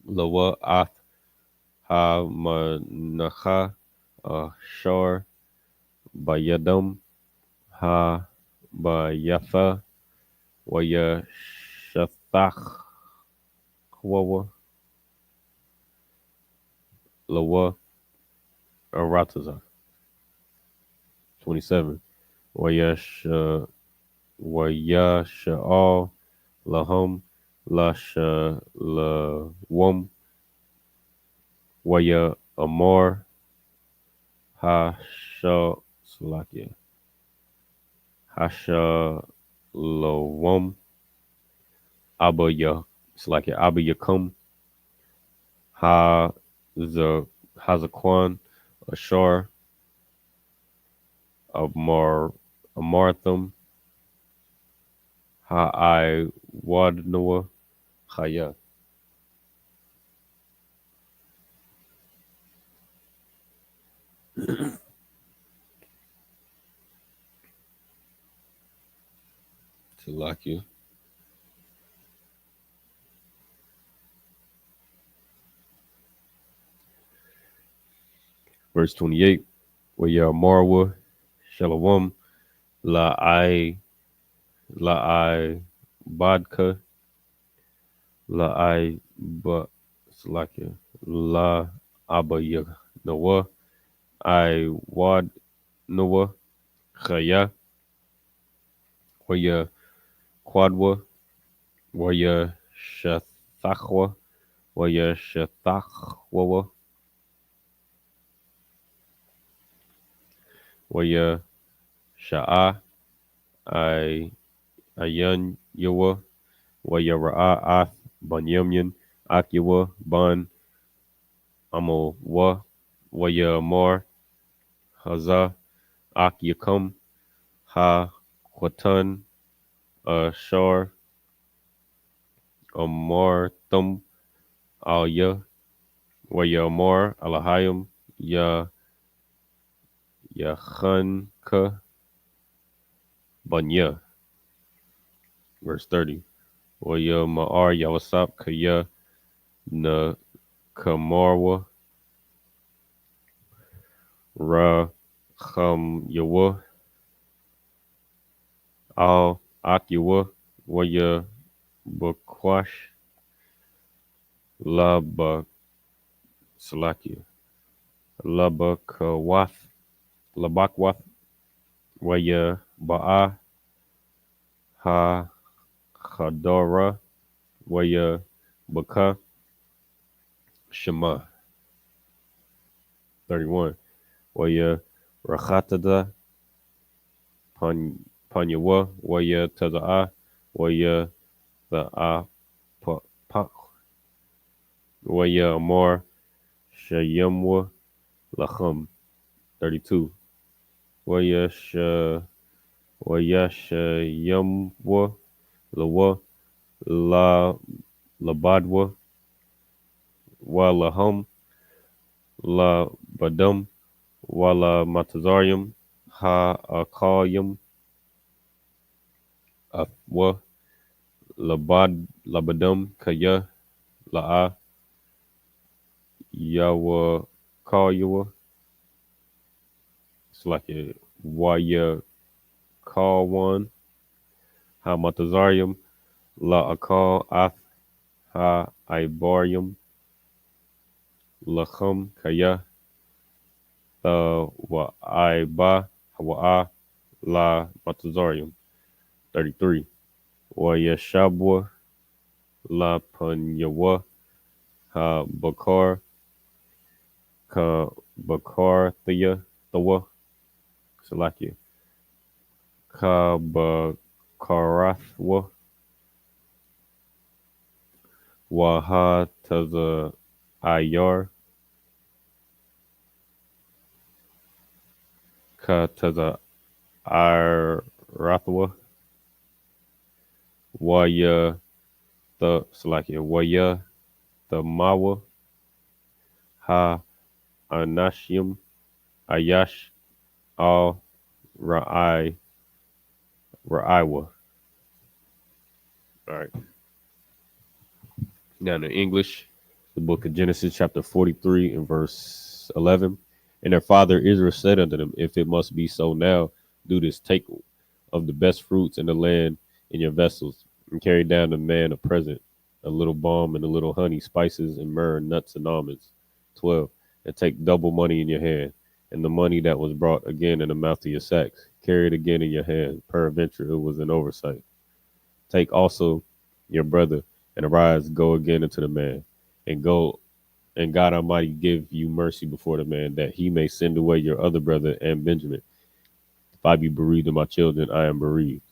lawa ath ha manacha shar bayadam ha bayatha waya shathach wawa lawa arataza 27. Waya sha'al lahum la lawam waya amar ha salakia hasha lawam abaya salakia abayakum ha the hazakwan ashar amartham ha I wadnoa chaya. Salakia. Verse 28. Waya marwa shalawam la I badka la I ba salakia la abaya noah I wad noah chaya waya quadwa waya shathachwa waya shathachwa waya sha'a I ayan yawa waya ra'a ath banyamyan ak yawa ban amo wa waya mar haza ak yakum ha quatan ashar amarthum al ya waya mar alahayim ya Yachanka Banya. Verse 30. Waya Ma'ar Yawasap Kaya Na Kamarwa Ra Kham Yawa Al Akyawa Waya Bakwash Laba Salakia Labakawath Labakwath Waya Ba'a Ha Khadara Waya Baka Shema. 31. Waya Rachatada Panyawa Waya Taza'a Waya Tha'ah Waya Amar Shayamwa Lacham. 32. Waya Shayamwa Lawa La Labadwa Wa Laham la badum wala matazarium ha akayum afwa labadum kaya la'a yawa kayawa. It's like a waya kawan ha matazarium la akal ath ha ibarium lachum kaya wa iba wa la matazarium. 33. Wa yashabwa la panyawa ha bakar ka bakar thawa Salakia ka bakarathwa wa ha taza ayar ka taza arathwa wa ya the Salakia wa ya the mawa ha anashim ayash al Ra'iwa. All right. Now in English, the book of Genesis, chapter 43, and verse 11. And their father Israel said unto them, if it must be so now, do this. Take of the best fruits in the land in your vessels, and carry down the man a present, a little balm and a little honey, spices and myrrh, nuts and almonds. 12. And take double money in your hand, and the money that was brought again in the mouth of your sacks, carry it again in your hand. Peradventure it was an oversight. Take also your brother, and arise, go again into the man, and go, and God Almighty give you mercy before the man, that he may send away your other brother and Benjamin. If I be bereaved of my children, I am bereaved.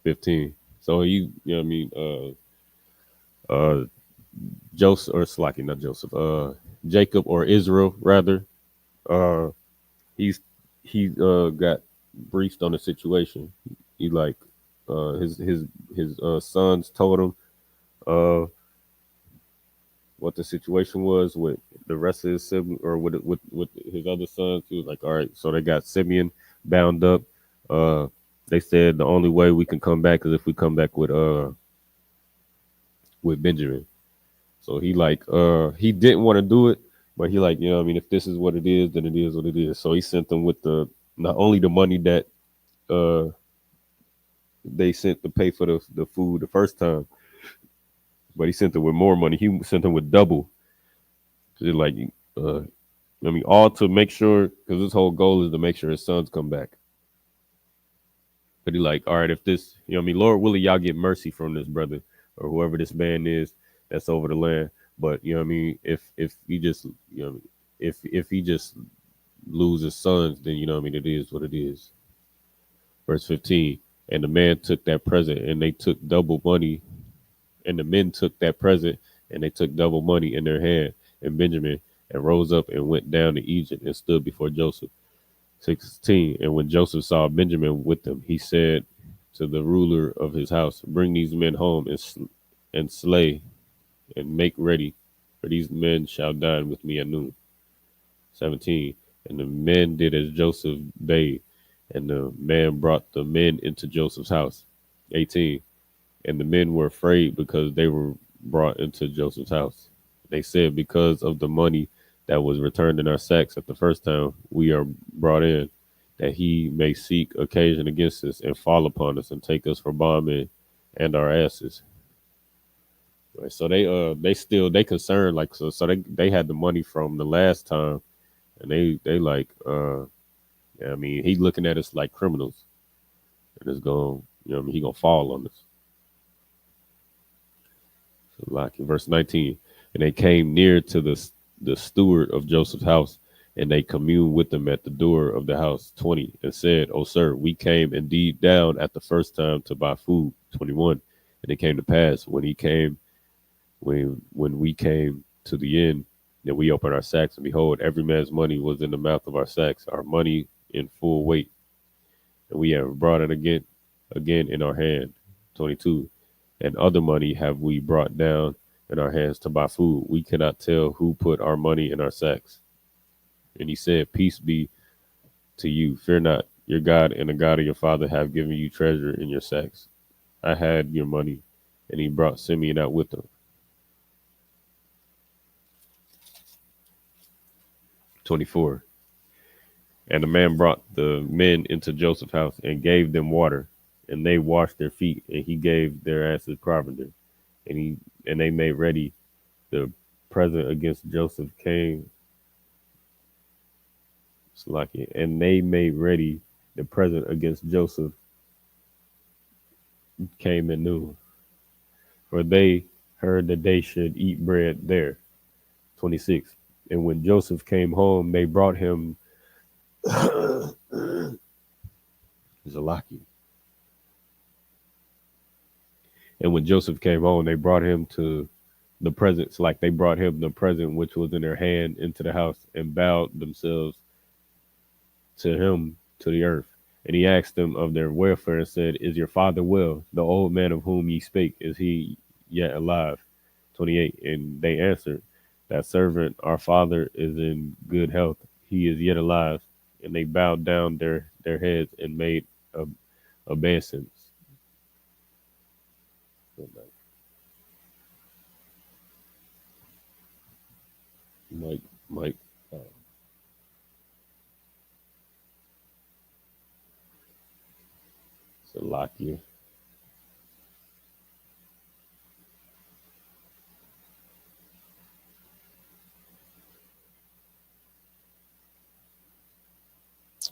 15. So you know what I mean, Joseph, or Slaki, not Joseph, Jacob or Israel rather, uh, he's he got briefed on the situation. He like his sons told him uh what the situation was with the rest of his sibling, or with his other sons. He was like, all right, so they got Simeon bound up. Uh, they said the only way we can come back is if we come back with Benjamin. So he didn't want to do it, but he like, you know what I mean, if this is what it is, then it is what it is. So he sent them with the not only the money that uh they sent to pay for the food the first time, but he sent them with more money. He sent them with double. Like uh I mean, all to make sure, because his whole goal is to make sure his sons come back. But he like, all right, if this, you know what I mean, Lord willing, y'all get mercy from this brother or whoever this man is that's over the land. But you know what I mean, if he just, you know, if he just loses sons, then you know what I mean, it is what it is. Verse 15. And the man took that present, and they took double money, and the men took that present, and they took double money in their hand, and Benjamin, and rose up and went down to Egypt and stood before Joseph. 16. And when Joseph saw Benjamin with them, he said to the ruler of his house, bring these men home and slay and make ready, for these men shall dine with me at noon. 17. And the men did as Joseph bade, and the man brought the men into Joseph's house. 18. And the men were afraid because they were brought into Joseph's house. They said, because of the money that was returned in our sacks at the first time we are brought in, that he may seek occasion against us and fall upon us and take us for bondmen and our asses. Right, so they concerned, like, so they had the money from the last time, and they like yeah, I mean, he looking at us like criminals, and it's going, you know what I mean, he gonna fall on us. So like in verse 19, and they came near to the steward of Joseph's house, and they communed with him at the door of the house. 20, and said, "O sir, we came indeed down at the first time to buy food." 21, and it came to pass when we came to the end, that we opened our sacks, and behold, every man's money was in the mouth of our sacks, our money in full weight, and we have brought it again in our hand. 22, and other money have we brought down in our hands to buy food. We cannot tell who put our money in our sacks. And he said, Peace be to you. Fear not. Your God and the God of your father have given you treasure in your sacks. I had your money. And he brought Simeon out with him. 24. And the man brought the men into Joseph's house and gave them water, and they washed their feet, and he gave their asses provender. And they made ready the present against Joseph came. And they made ready the present against Joseph came at noon, for they heard that they should eat bread there. 26. And when Joseph came home, they brought him Zalaki. And when Joseph came home, they brought him to the presents, like they brought him the present which was in their hand into the house, and bowed themselves to him to the earth. And he asked them of their welfare and said, Is your father well? The old man of whom ye spake, is he yet alive? 28. And they answered, That servant, our father, is in good health. He is yet alive. And they bowed down their heads and made obeisance. Mike, Salakia.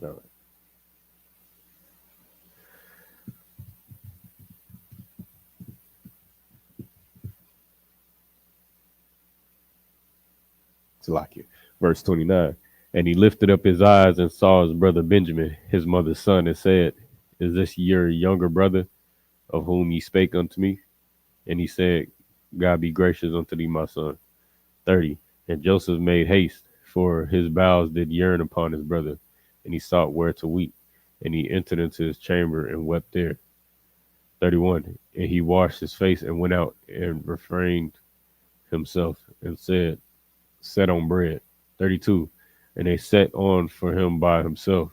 All right. Salakia. Verse 29. And he lifted up his eyes and saw his brother Benjamin, his mother's son, and said, Is this your younger brother of whom ye spake unto me? And he said, God be gracious unto thee, my son. 30. And Joseph made haste, for his bowels did yearn upon his brother, and he sought where to weep. And he entered into his chamber and wept there. 31. And he washed his face and went out and refrained himself and said, Set on bread. 32. And they set on for him by himself,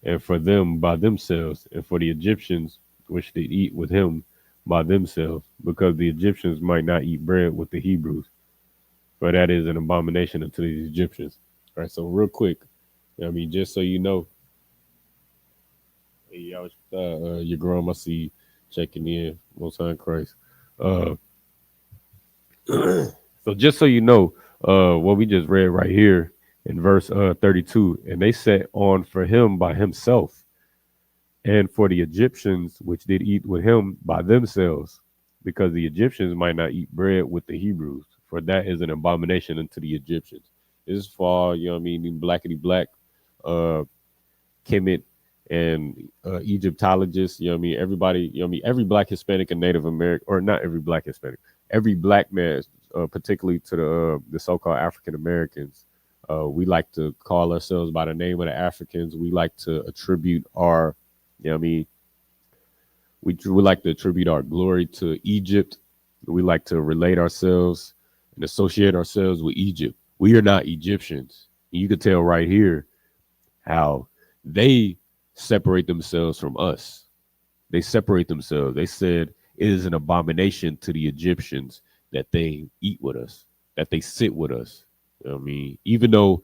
and for them by themselves, and for the Egyptians which did eat with him by themselves, because the Egyptians might not eat bread with the Hebrews, for that is an abomination unto the Egyptians. All right, so real quick, just so you know, hey, your grandma see checking in, Most High in Christ. So just so you know, what we just read right here in verse 32, and they set on for him by himself, and for the Egyptians which did eat with him by themselves, because the Egyptians might not eat bread with the Hebrews, for that is an abomination unto the Egyptians. This is for, blackity black, Kemet, and Egyptologists, everybody, every black Hispanic and Native American, or not every black Hispanic, every black man, particularly to the so-called African Americans. We like to call ourselves by the name of the Africans. We like to attribute our, we like to attribute our glory to Egypt. We like to relate ourselves and associate ourselves with Egypt. We are not Egyptians. You can tell right here how they separate themselves from us. They separate themselves. They said it is an abomination to the Egyptians that they eat with us, that they sit with us. Even though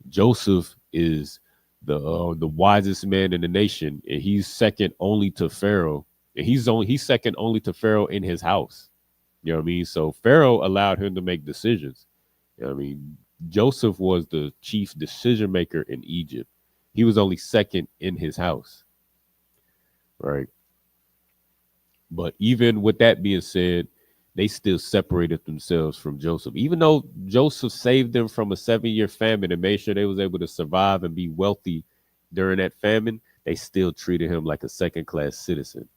Joseph is the wisest man in the nation, and he's second only to Pharaoh, and he's second only to Pharaoh in his house. So Pharaoh allowed him to make decisions. Joseph was the chief decision maker in Egypt. He was only second in his house, right? But even with that being said, they still separated themselves from Joseph. Even though Joseph saved them from a 7-year famine and made sure they was able to survive and be wealthy during that famine, they still treated him like a second-class citizen.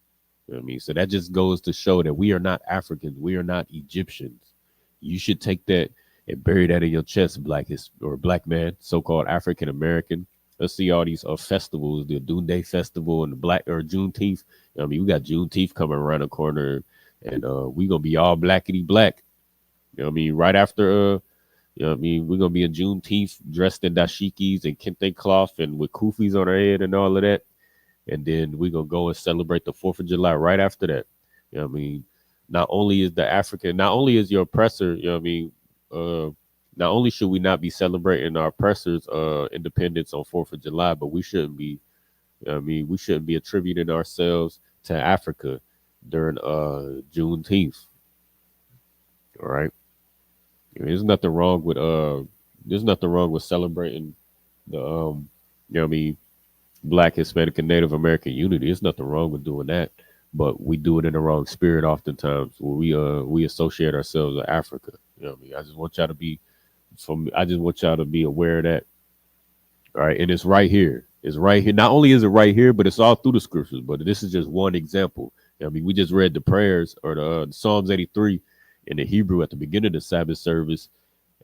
So that just goes to show that we are not Africans. We are not Egyptians. You should take that and bury that in your chest, black man, so-called African American. Let's see all these festivals, the Doomsday Festival and the Black or Juneteenth. We got Juneteenth coming around the corner. and we gonna be all blackety black. You know what I mean? Right after you know what I mean, we're gonna be in Juneteenth dressed in dashikis and kente cloth and with kufis on our head and all of that. And then we're gonna go and celebrate the 4th of July right after that. You know what I mean? Not only is your oppressor, you know what I mean, uh not only should we not be celebrating our oppressors independence on 4th of July, but we shouldn't be, you know what I mean, we shouldn't be attributing ourselves to Africa during Juneteenth. All right. There's nothing wrong with celebrating the you know what I mean, Black, Hispanic, and Native American unity. There's nothing wrong with doing that, but we do it in the wrong spirit oftentimes. Where we associate ourselves with Africa. You know what I mean? I just want y'all to be aware of that. All right, and it's right here. It's right here. Not only is it right here, but it's all through the scriptures. But this is just one example. I mean, we just read the prayers or the Psalms 83 in the Hebrew at the beginning of the Sabbath service,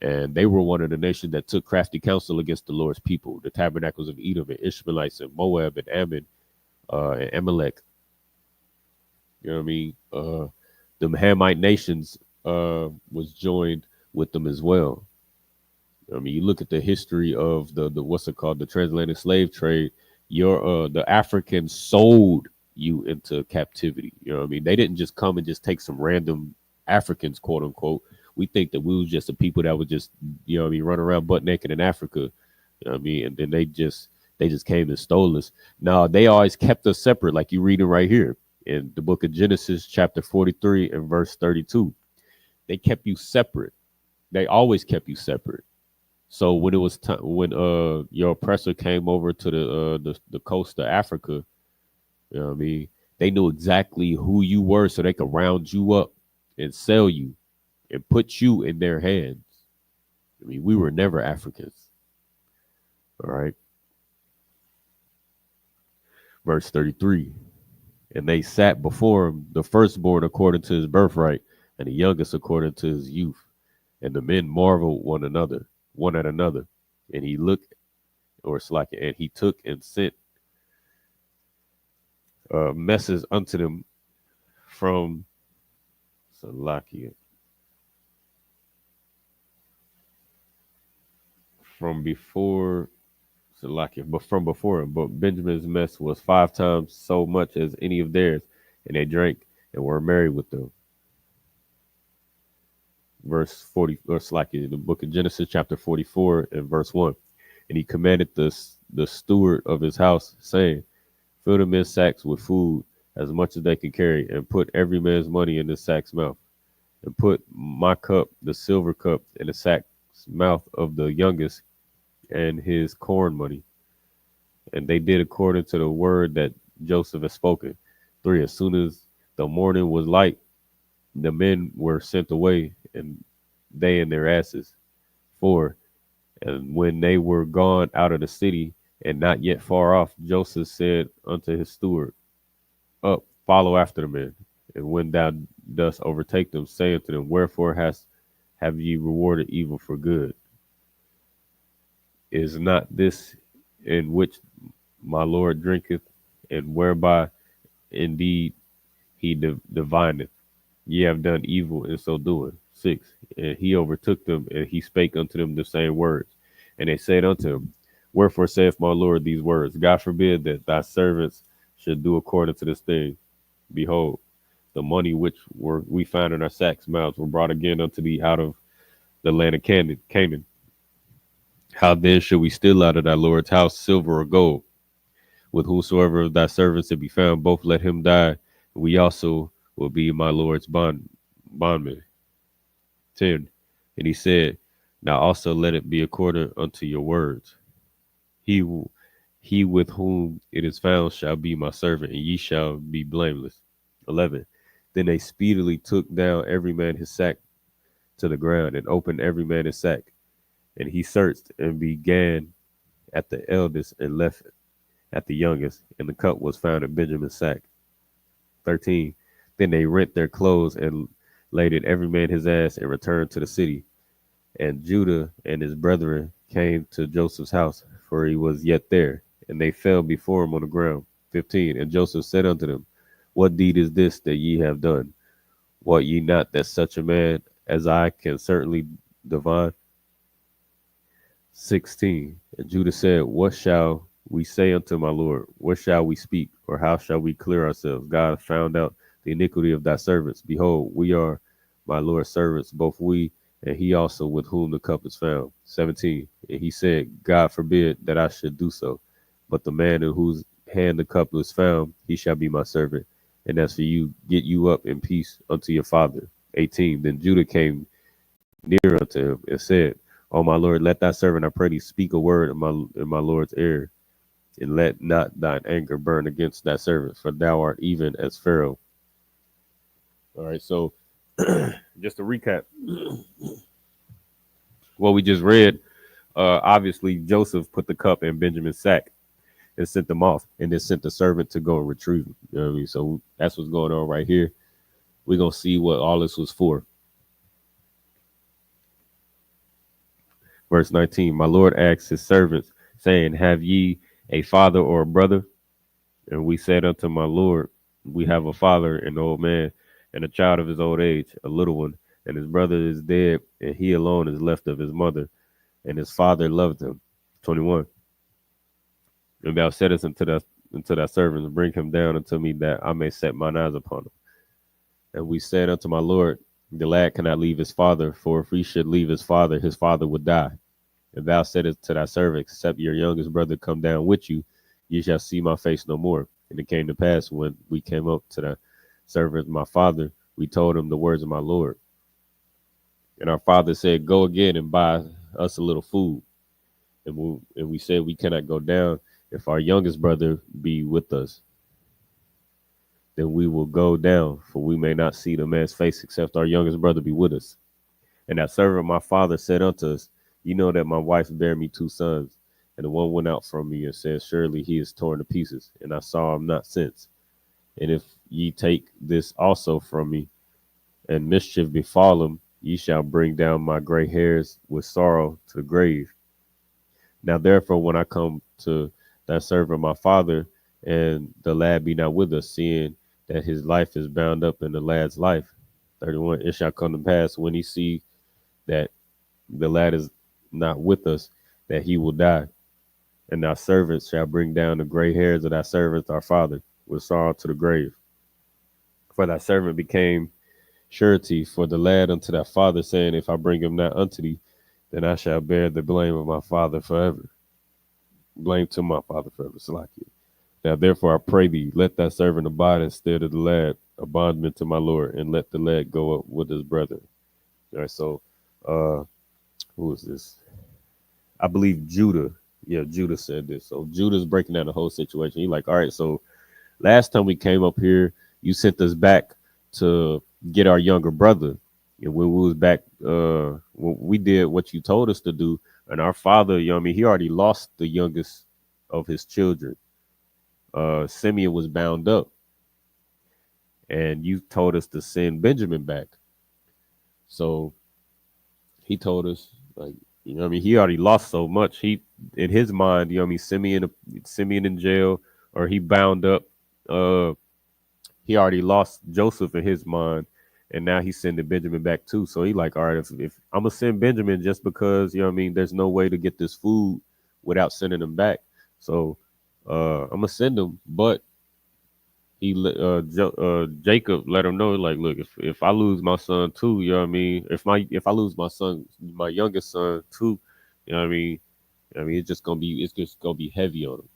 and they were one of the nations that took crafty counsel against the Lord's people, the tabernacles of Edom and Ishmaelites and Moab and Ammon and Amalek. You know what I mean? The Hamite nations was joined with them as well. I mean, you look at the history of the what's it called, the transatlantic slave trade. The Africans sold you into captivity. You know what I mean? They didn't just come and just take some random Africans, quote unquote. We think that we was just a people that would just, you know what I mean, run around butt naked in Africa. You know what I mean? And then they just came and stole us. No, they always kept us separate, like you reading right here in the book of Genesis, chapter 43 and verse 32. They kept you separate. They always kept you separate. So when it was time when your oppressor came over to the coast of Africa, you know what I mean, they knew exactly who you were, so they could round you up and sell you and put you in their hands. I mean, we were never Africans. All right. Verse 33. And they sat before him, the firstborn according to his birthright, and the youngest according to his youth. And the men marveled one at another. And he looked, or it's like, and he took and sent messes unto them from Salakia, from before Salakia, but from before him. But Benjamin's mess was 5 times so much as any of theirs, and they drank and were merry with them. Verse 40, or Salakia, the book of Genesis, chapter 44, and verse 1. And he commanded the steward of his house, saying, fill the men's sacks with food as much as they can carry, and put every man's money in the sack's mouth, and put my cup, the silver cup, in the sack's mouth of the youngest, and his corn money. And they did according to the word that Joseph had spoken. 3. As soon as the morning was light, the men were sent away, and they and their asses. 4. And when they were gone out of the city, and not yet far off, Joseph said unto his steward, up, follow after the men. And when thou dost overtake them, say unto them, wherefore have ye rewarded evil for good? Is not this in which my Lord drinketh, and whereby indeed he divineth? Ye have done evil in so doing. 6. And he overtook them, and he spake unto them the same words. And they said unto him, wherefore saith my Lord these words? God forbid that thy servants should do according to this thing. Behold, the money which we found in our sacks' mouths were brought again unto thee out of the land of Canaan. How then should we steal out of thy Lord's house silver or gold? With whosoever of thy servants it be found, both let him die. We also will be my Lord's bondmen. 10. And he said, now also let it be according unto your words. He with whom it is found shall be my servant, and ye shall be blameless. 11. Then they speedily took down every man his sack to the ground, and opened every man his sack. And he searched, and began at the eldest, and left at the youngest, and the cup was found in Benjamin's sack. 13. Then they rent their clothes, and laid it every man his ass, and returned to the city. And Judah and his brethren came to Joseph's house, for he was yet there, and they fell before him on the ground. 15. And Joseph said unto them, what deed is this that ye have done? What ye not that such a man as I can certainly divine? 16. And Judah said, what shall we say unto my Lord? What shall we speak? Or how shall we clear ourselves? God found out the iniquity of thy servants. Behold, we are my Lord's servants, both we and he also with whom the cup is found. 17. And he said, God forbid that I should do so. But the man in whose hand the cup is found, he shall be my servant. And as for you, get you up in peace unto your father. 18. Then Judah came near unto him and said, O my Lord, let thy servant, I pray thee, speak a word in my Lord's ear, and let not thine anger burn against thy servant, for thou art even as Pharaoh. All right, so just to recap what we just read, obviously Joseph put the cup in Benjamin's sack and sent them off, and then sent the servant to go and retrieve them. You know what I mean? So that's what's going on right here. We're going to see what all this was for. Verse 19, my Lord asked his servants, saying, have ye a father or a brother? And we said unto my Lord, we have a father, an old man, and a child of his old age, a little one, and his brother is dead, and he alone is left of his mother, and his father loved him. 21. And thou saidst unto thy servants, bring him down unto me, that I may set mine eyes upon him. And we said unto my Lord, the lad cannot leave his father, for if he should leave his father would die. And thou saidst to thy servant, except your youngest brother come down with you, ye shall see my face no more. And it came to pass, when we came up to the servant my father, we told him the words of my Lord. And our father said, go again and buy us a little food. And we said, we cannot go down. If our youngest brother be with us, then we will go down, for we may not see the man's face, except our youngest brother be with us. And that servant my father said unto us, you know that my wife bare me 2 sons, and the one went out from me and said, surely he is torn to pieces, and I saw him not since. And if ye take this also from me, and mischief befall him, ye shall bring down my gray hairs with sorrow to the grave. Now therefore, when I come to that servant my father, and the lad be not with us, seeing that his life is bound up in the lad's life. 31, it shall come to pass, when he see that the lad is not with us, that he will die. And thy servants shall bring down the gray hairs of thy servants our father with sorrow to the grave. For thy servant became surety for the lad unto thy father, saying, if I bring him not unto thee, then I shall bear the blame of my father forever. Blame to my father forever. Salakia. Now therefore I pray thee, let thy servant abide instead of the lad, a bondman to my Lord, and let the lad go up with his brother. All right, so who is this? I believe Judah. Yeah, Judah said this. So Judah's breaking down the whole situation. He's like, all right, so last time we came up here, you sent us back to get our younger brother. And when we was back, when we did what you told us to do, and our father, you know what I mean, he already lost the youngest of his children. Simeon was bound up. And you told us to send Benjamin back. So he told us, like, you know what I mean, he already lost so much. He, in his mind, you know what I mean, Simeon in jail, or he bound up. He already lost Joseph in his mind, and now he's sending Benjamin back too. So he like, all right, if I'm gonna send Benjamin just because, you know what I mean, there's no way to get this food without sending him back. So I'm gonna send him, but Jacob let him know, like, look, if I lose my son too, you know what I mean, if I lose my son, my youngest son too, you know what I mean, it's just gonna be heavy on him.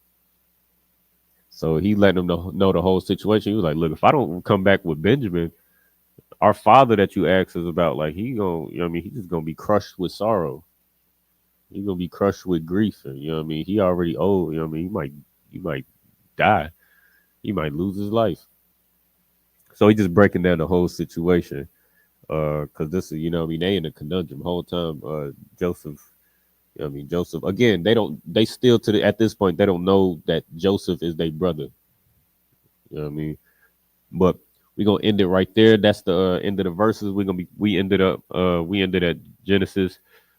So he let him know the whole situation. He was like, look, if I don't come back with Benjamin, our father that you asked us about, like, he gonna, you know what I mean, he's just gonna be crushed with sorrow. He's gonna be crushed with grief, and you know what I mean, he already old, you know what I mean, he might die. He might lose his life. So he just breaking down the whole situation. Because this is, you know what I mean, they in a conundrum the whole time. Joseph, you know what I mean, Joseph, again, they still at this point, they don't know that Joseph is their brother. You know what I mean? But we're gonna end it right there. That's the end of the verses. We ended at Genesis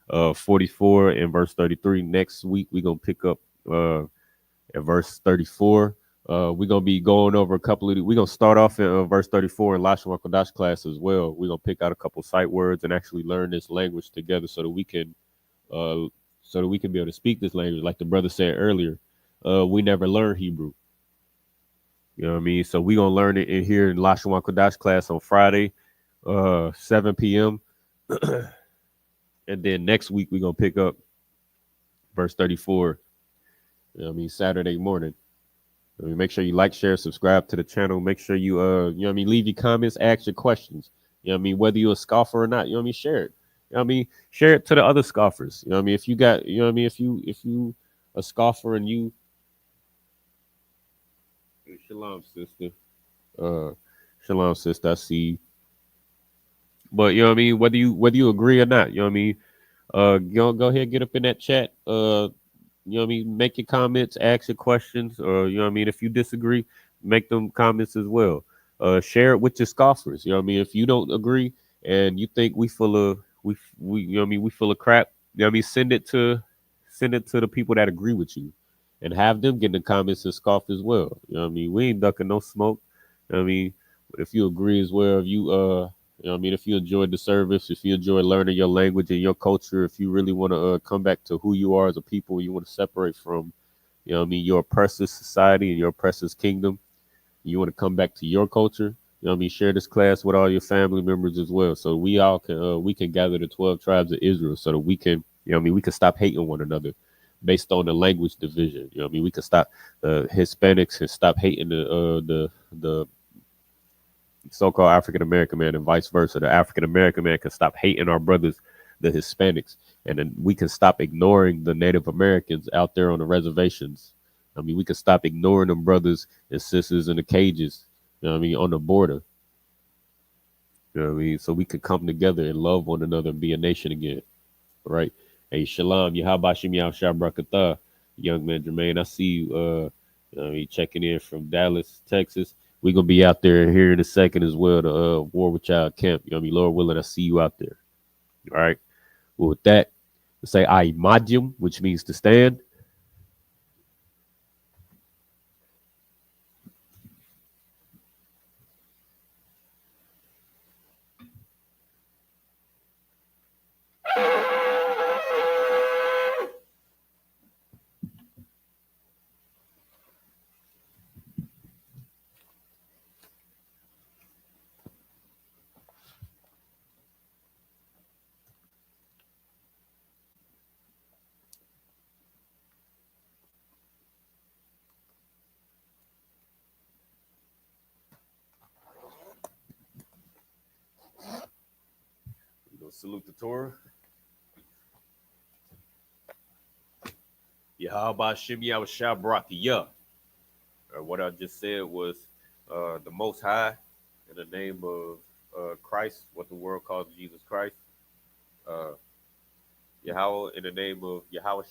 44 and verse 33. Next week we're gonna pick up at verse 34. We're gonna be going over a couple of. We're gonna start off in verse 34 in Lashon Kodash class as well. We're gonna pick out a couple sight words and actually learn this language together, uh, so that we can be able to speak this language. Like the brother said earlier, we never learned Hebrew. You know what I mean? So we gonna learn it in here in Lashon Kodash class on Friday, 7 p.m. And then next week we're gonna pick up verse 34. You know what I mean? Saturday morning. I mean, make sure you like, share, subscribe to the channel. Make sure you you know what I mean, leave your comments, ask your questions. You know what I mean, whether you're a scoffer or not, you know what I mean, share it. You know what I mean, share it to the other scoffers. You know what I mean, if you got, you know what I mean, if you a scoffer and you shalom sister, uh shalom sister, I see. But you know what I mean, whether you agree or not, you know what I mean, go ahead, get up in that chat. You know what I mean? Make your comments, ask your questions, or you know what I mean. If you disagree, make them comments as well. Share it with your scoffers. You know what I mean. If you don't agree and you think we full of we you know what I mean, we full of crap. You know what I mean. Send it to the people that agree with you, and have them get in the comments and scoff as well. You know what I mean. We ain't ducking no smoke. You know what I mean. But if you agree as well, if you know what I mean, if you enjoyed the service, if you enjoy learning your language and your culture, if you really want to come back to who you are as a people, you want to separate from, you know what I mean, your oppressor's society and your oppressor's kingdom, you want to come back to your culture, you know what I mean, share this class with all your family members as well. So we can gather the 12 tribes of Israel so that we can, you know what I mean, we can stop hating one another based on the language division. You know what I mean? We can stop Hispanics and stop hating the so-called African American man and vice versa. The African American man can stop hating our brothers, the Hispanics, and then we can stop ignoring the Native Americans out there on the reservations. I mean, we can stop ignoring them brothers and sisters in the cages. You know what I mean, on the border. You know what I mean, so we could come together and love one another and be a nation again. Right? Hey, Shalom, Yahabashim Yahshua Brakatah, young man Jermaine. I see you. You know what I mean, checking in from Dallas, Texas. We're gonna be out there here in a second as well to War with Child Camp. You know what I mean? Lord willing, I see you out there. All right. Well, with that, let's say I imagine, which means to stand. We're gonna salute the Torah. Yahabashim Yahshua Brakatah. What I just said was the Most High in the name of Christ, what the world calls Jesus Christ. Uh, Yahweh in the name of Yahweh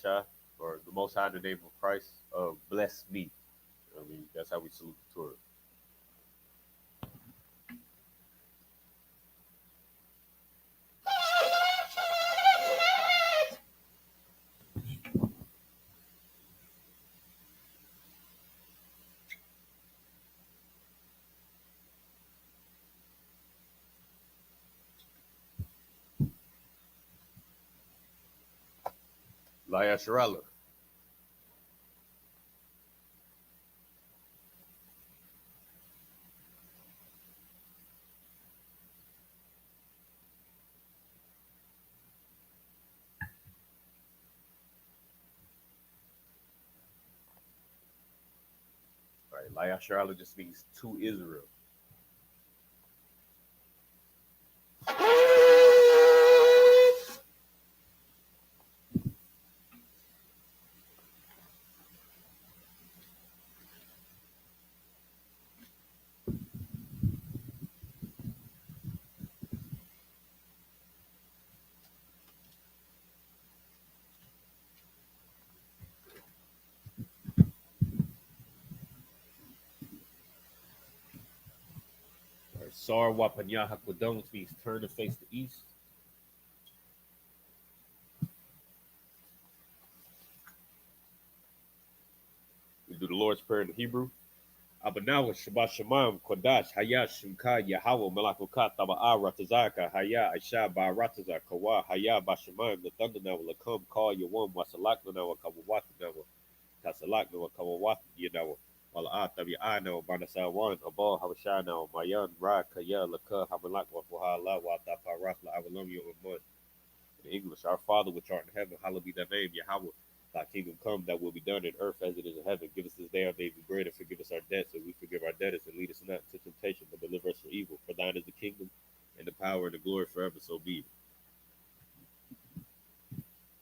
or the Most High in the name of Christ, bless me. I mean, that's how we salute the Torah. Laya Sharala. All right, Laya Sharala just means to Israel. All right, Sar Wapanya Hakwadon means turn to face the east. We do the Lord's Prayer in Hebrew. Abanawa Shabashamam Kodash Haya Shimka Yahawa Malakokat Taba'a Ratazaka Haya Aisha Ba Rataza Kawa Haya Bashaman the Thunder now will come call you one Wasalak now Kawawat now Kasalak now Kawawat Yanawa Wala Tabi Ano Banasa one Abal Habashana Mayan Ra Kaya Laka Hamalak Wahala Wata Parasla Avalum you in English, our Father which art in heaven, hallowed be thy name, Yahweh. Thy kingdom come, that will be done in earth as it is in heaven. Give us this day our daily bread, and forgive us our debts, as we forgive our debtors, and lead us not into temptation, but deliver us from evil. For thine is the kingdom, and the power, and the glory forever. So be it.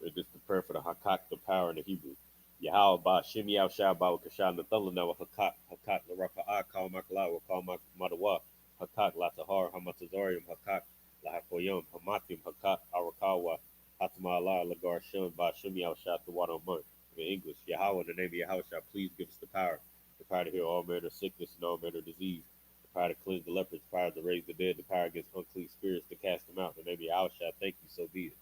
This is the prayer for the Hakak, the power in the Hebrew. Yahweh ba Shimi Yaw Shah ba Kashan the Thulana Hakak, Hakak, the Raka'a, Kal Makala, Kal Madawa, Hakak, Latahar, Hamatazarium, Hakak, Lahakoyum, Hamatim, Hakak, Arakawa, Hatamala, Lagar Shun, Ba Shimi Yaw Shah, the water month. In English, Yahweh, in the name of Yahweh Shah, please give us the power to heal all manner of sickness and all manner of disease, the power to cleanse the lepers, the power to raise the dead, the power against unclean spirits to cast them out. In the name of Yahweh Shah, thank you, so be it.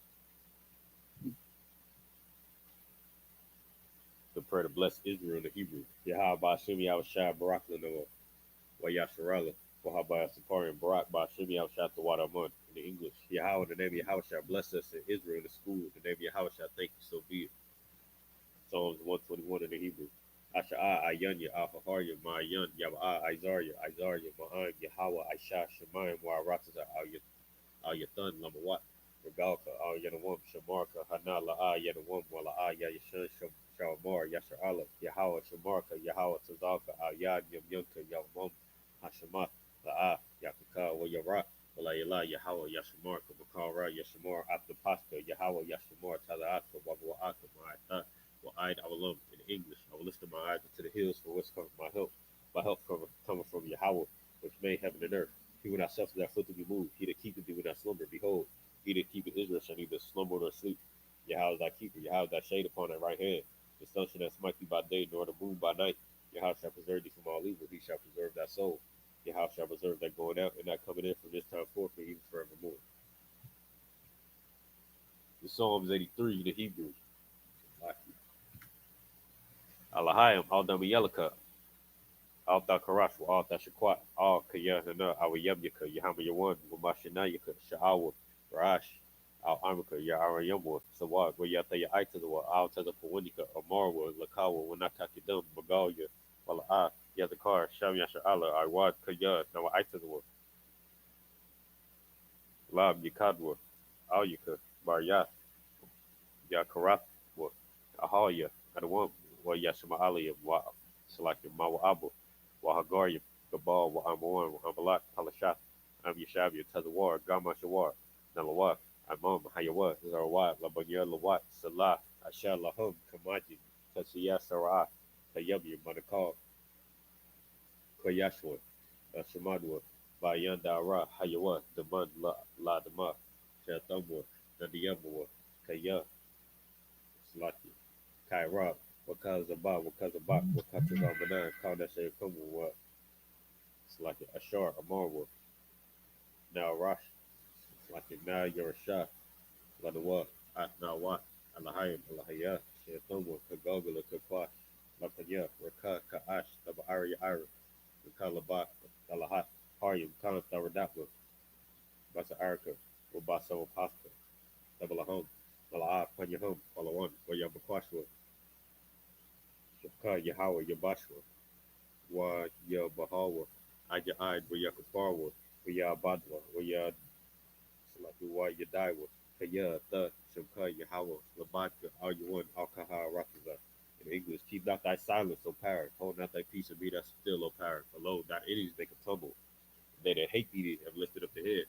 The prayer to bless Israel in the Hebrew. Yahweh Bashim Yahushua Barak Lenoah, Wayasharala, Wahaba Sapari, Barak Bashim Yahushua Tawadaman in the English. Yahweh, in the name of Yahushua, bless us in Israel in the school. In the name of Yahushua, thank you, so be it. Psalms 121 in the Hebrew. Asha'a Ayanya Alfaharya Mayan Yaba Izarya Izarya Ma'an Yahweh Aisha Shemayim Wa Rataza Al Yathan Lamawat Regalka Al Yanawam Shamarka Hanala A Yanawam Wala A Yashan Shamar Yashar Allah Yahweh Shamarka Yahweh Tazalka Al Yad Yam Yunka Yawam Hashamat La A Yakaka Wa Yara Wala Yala Yahweh Yashamarka Makara Yashamar Atapasta Yahweh Yashamar Talaaka Wabuaka Ma'ata Wa Id Avalum in English. I will lift up my eyes into the hills for what's coming my help. My help coming from Yahweh, which made heaven and earth. He will not suffer thy foot to be moved. He that keepeth thee will not slumber. Behold, he that keepeth Israel shall neither slumber nor sleep. Yahweh is thy keeper. Yahweh is thy shade upon thy right hand. The sun shall not smite thee by day, nor the moon by night. Yahweh shall preserve thee from all evil. He shall preserve thy soul. Yahweh shall preserve thy going out and thy coming in from this time forth and even forevermore. The Psalms 83, the Hebrew. Alahayim, Al Damayelaka, Al Dakarash, Al Dashakwat, Al Kayahana, Al Yamyaka, Yahama Yawan, Wamashanayaka, Sha'awa, Rash, Al Amaka, Yarayamwa, Sawad, Wayata Yaitazawa, Al Tazapawanika, Amarwa, Lakawa, Wanakakidum, Magalia, Wala Yazakar, Sham Yasha Allah, Iwad Kaya, Nawa Aitazawa, Lab Yakadwa, Alyaka, Baryat, Yakaratwa, Ahaya, Adawam, Wa Yashama Aliyah, Wa Salakim Mawa Wahagaryam, Gabal, Wa Amawan, Wa Amalak, Palashat, Am Yashabi, Tazawar, Gama Shawar, Nalawat, Amam, Hayawat, Zarawat, Labanya Lawat, Salah, Asha Lahum, Kamaji, Tashiya Sarah, Tayabi, Manakal, Koyashwa, Shamadwa, Bayandara, Hayawat, Daman La Dama, Shatamwa, Nadiyamwa, Kaya, Slaki, Kaira, Wakazaba, Wakazabana, Kaudasha Kumu, Slaki, Ashar, Amarwa, now Rosh, Slaki, now Yarasha, Ladawa, Atnawa, Alahayim, Alahaya, Shayatuma, Kagogala, Kakwash, Lapanya, Raka, Kaash, Tabaari Ira, Kalaba, Alahat, Haryam, Khan, Tharadapa, Basa Arika, Wabasa Pasta, Tabalahum, Mala'a, Panyahum, Palawan, Wayabakwashwa, Shaka, Yahweh, Yabashwa, Wa Yabahawa, Aja Id, Wayakaparwa, Wayabadwa, Wayad, Salaki, Wa Yadaiwa, Kaya, The, Shaka, Yahweh, Labatka, Al Yuan, Alkaha, Rakaza. In English, keep not thy silence, O parent, hold not thy peace, and be thou still, O parent. Below, thy enemies make a tumble. They that hate thee have lifted up the head.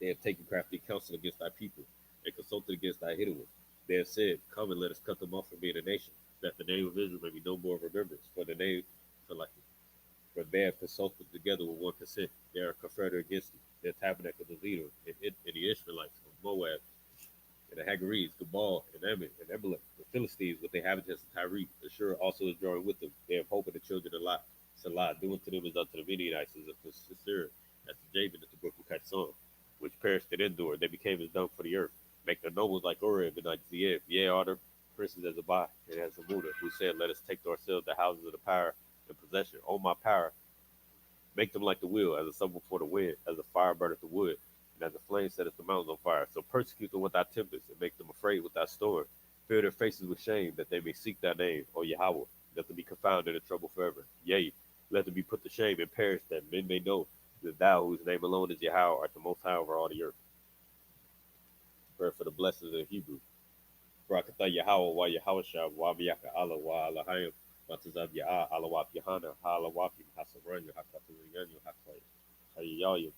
They have taken crafty counsel against thy people, and consulted against thy hidden ones. They have said, come and let us cut them off from being a nation, that the name of Israel may be no more of remembrance, for the name, for like for they have consulted together with one consent. They are confederate against thee. Their tabernacle of Edom, and the Israelites of Moab, and the Hagarees, Gabal, and Ammon, and Amalek, the Philistines with the inhabitants of Tyre. Ashur also is drawing with them. They have hope in the children of Lot. Salah, doing to them as unto the Midianites, as unto Sisera, as to Jabin, at the brook of Kaisan, which perished and endured. They became as dung for the earth. Make their nobles like Oreb and like Zeeb. Yea, are their princes as Abba and as Amuda, who said, let us take to ourselves the houses of the power and possession. Oh, my power, make them like the wheel, as a summer before the wind, as a fire burneth the wood, and as a flame setteth the mountains on fire. So persecute them with thy tempest, and make them afraid with thy storm. Fill their faces with shame, that they may seek thy name, O Yahweh. Let them be confounded in trouble forever. Yea, let them be put to shame and perish, that men may know that thou, whose name alone is Yahweh, art the most high over all the earth. Prayer for the blessings in Hebrew. Barakatah Yahweh wa Yahawashah wa Miyaka Allah wa Allahayim Matazab Yah Alawap Yahana Halawapim Hasaran Hakaturian Hakai Hayayim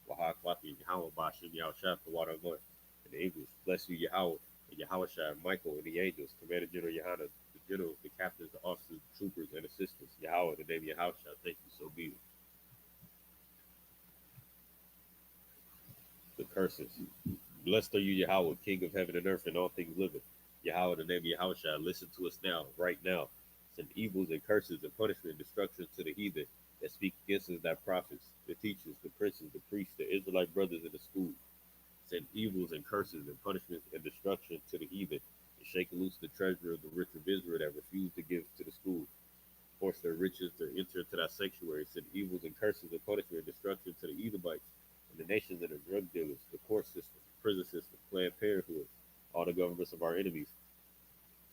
Wahakwati Yahweh Bashim Yahshab the water of Lord. And the English, bless you Yahweh and Yahawashah, Michael and the angels, Commander General Yahana, the generals, the captains, the officers, the troopers, and assistants. Yahweh, the name of Yahawashah, thank you, so be it. The curses. Blessed are you, Yahweh, King of heaven and earth and all things living. Yahweh, the name of Yahweh, listen to us now, right now. Send evils and curses and punishment and destruction to the heathen that speak against us, thy prophets, the teachers, the princes, the priests, the Israelite brothers in the school. Send evils and curses and punishments and destruction to the heathen, and shake loose the treasure of the rich of Israel that refuse to give to the school. Force their riches to enter into thy sanctuary. Send evils and curses and punishment and destruction to the Edomites and the nations that are drug dealers, the court system, prison system, Planned Parenthood, all the governments of our enemies,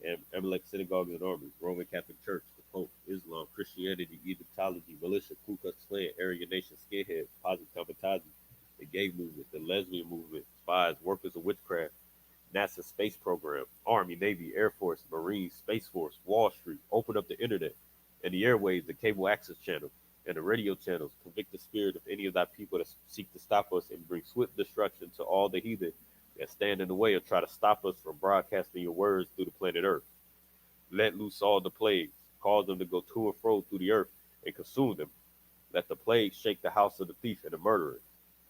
and Amalek synagogues and armies, Roman Catholic Church, the Pope, Islam, Christianity, Egyptology, militia, Ku Klux Klan, Aryan Nation, skinheads, Posse Comitazi, the gay movement, the lesbian movement, spies, workers of witchcraft, NASA space program, Army, Navy, Air Force, Marines, Space Force, Wall Street, open up the internet and the airwaves, the cable access channel, and the radio channels. Convict the spirit of any of thy people that seek to stop us and bring swift destruction to all the heathen that stand in the way or try to stop us from broadcasting your words through the planet Earth. Let loose all the plagues, cause them to go to and fro through the earth and consume them. Let the plagues shake the house of the thief and the murderer.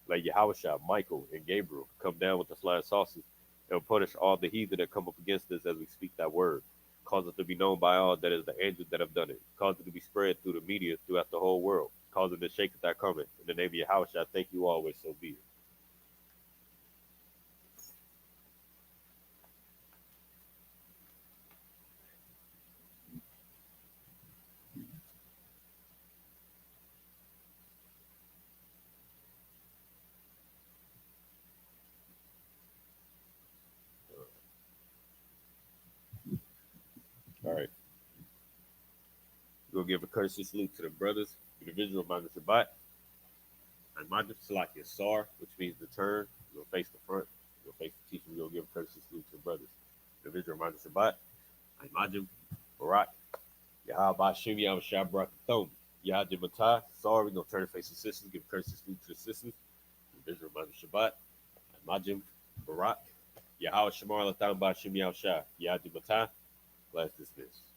Let Yahushua, Michael, and Gabriel come down with the flying saucers and punish all the heathen that come up against us as we speak that word. Cause it to be known by all that is the angels that have done it. Cause it to be spread through the media throughout the whole world. Cause it to shake at that coming. In the name of Yahushua, I thank you always, so be it. All right. We're going to give a courtesy salute to the brothers, individual Magna Shabbat, and Magna Salakia Sar, which means the turn. We're going to face the front. We're going to face the teacher. We're going to give a courtesy salute to the brothers, individual Magna Shabbat, and Majim Barak, Yahaba Shim Yahweh Shabrak Thom, Yahajim Matah, Sar. We're going to turn and face the sisters, give a courtesy salute to the sisters, individual Magna Shabbat, and Majim Barak, Yahweh Shamar Latham Ba Shim Yahweh Shah, Yahajim Matah. Class dismissed.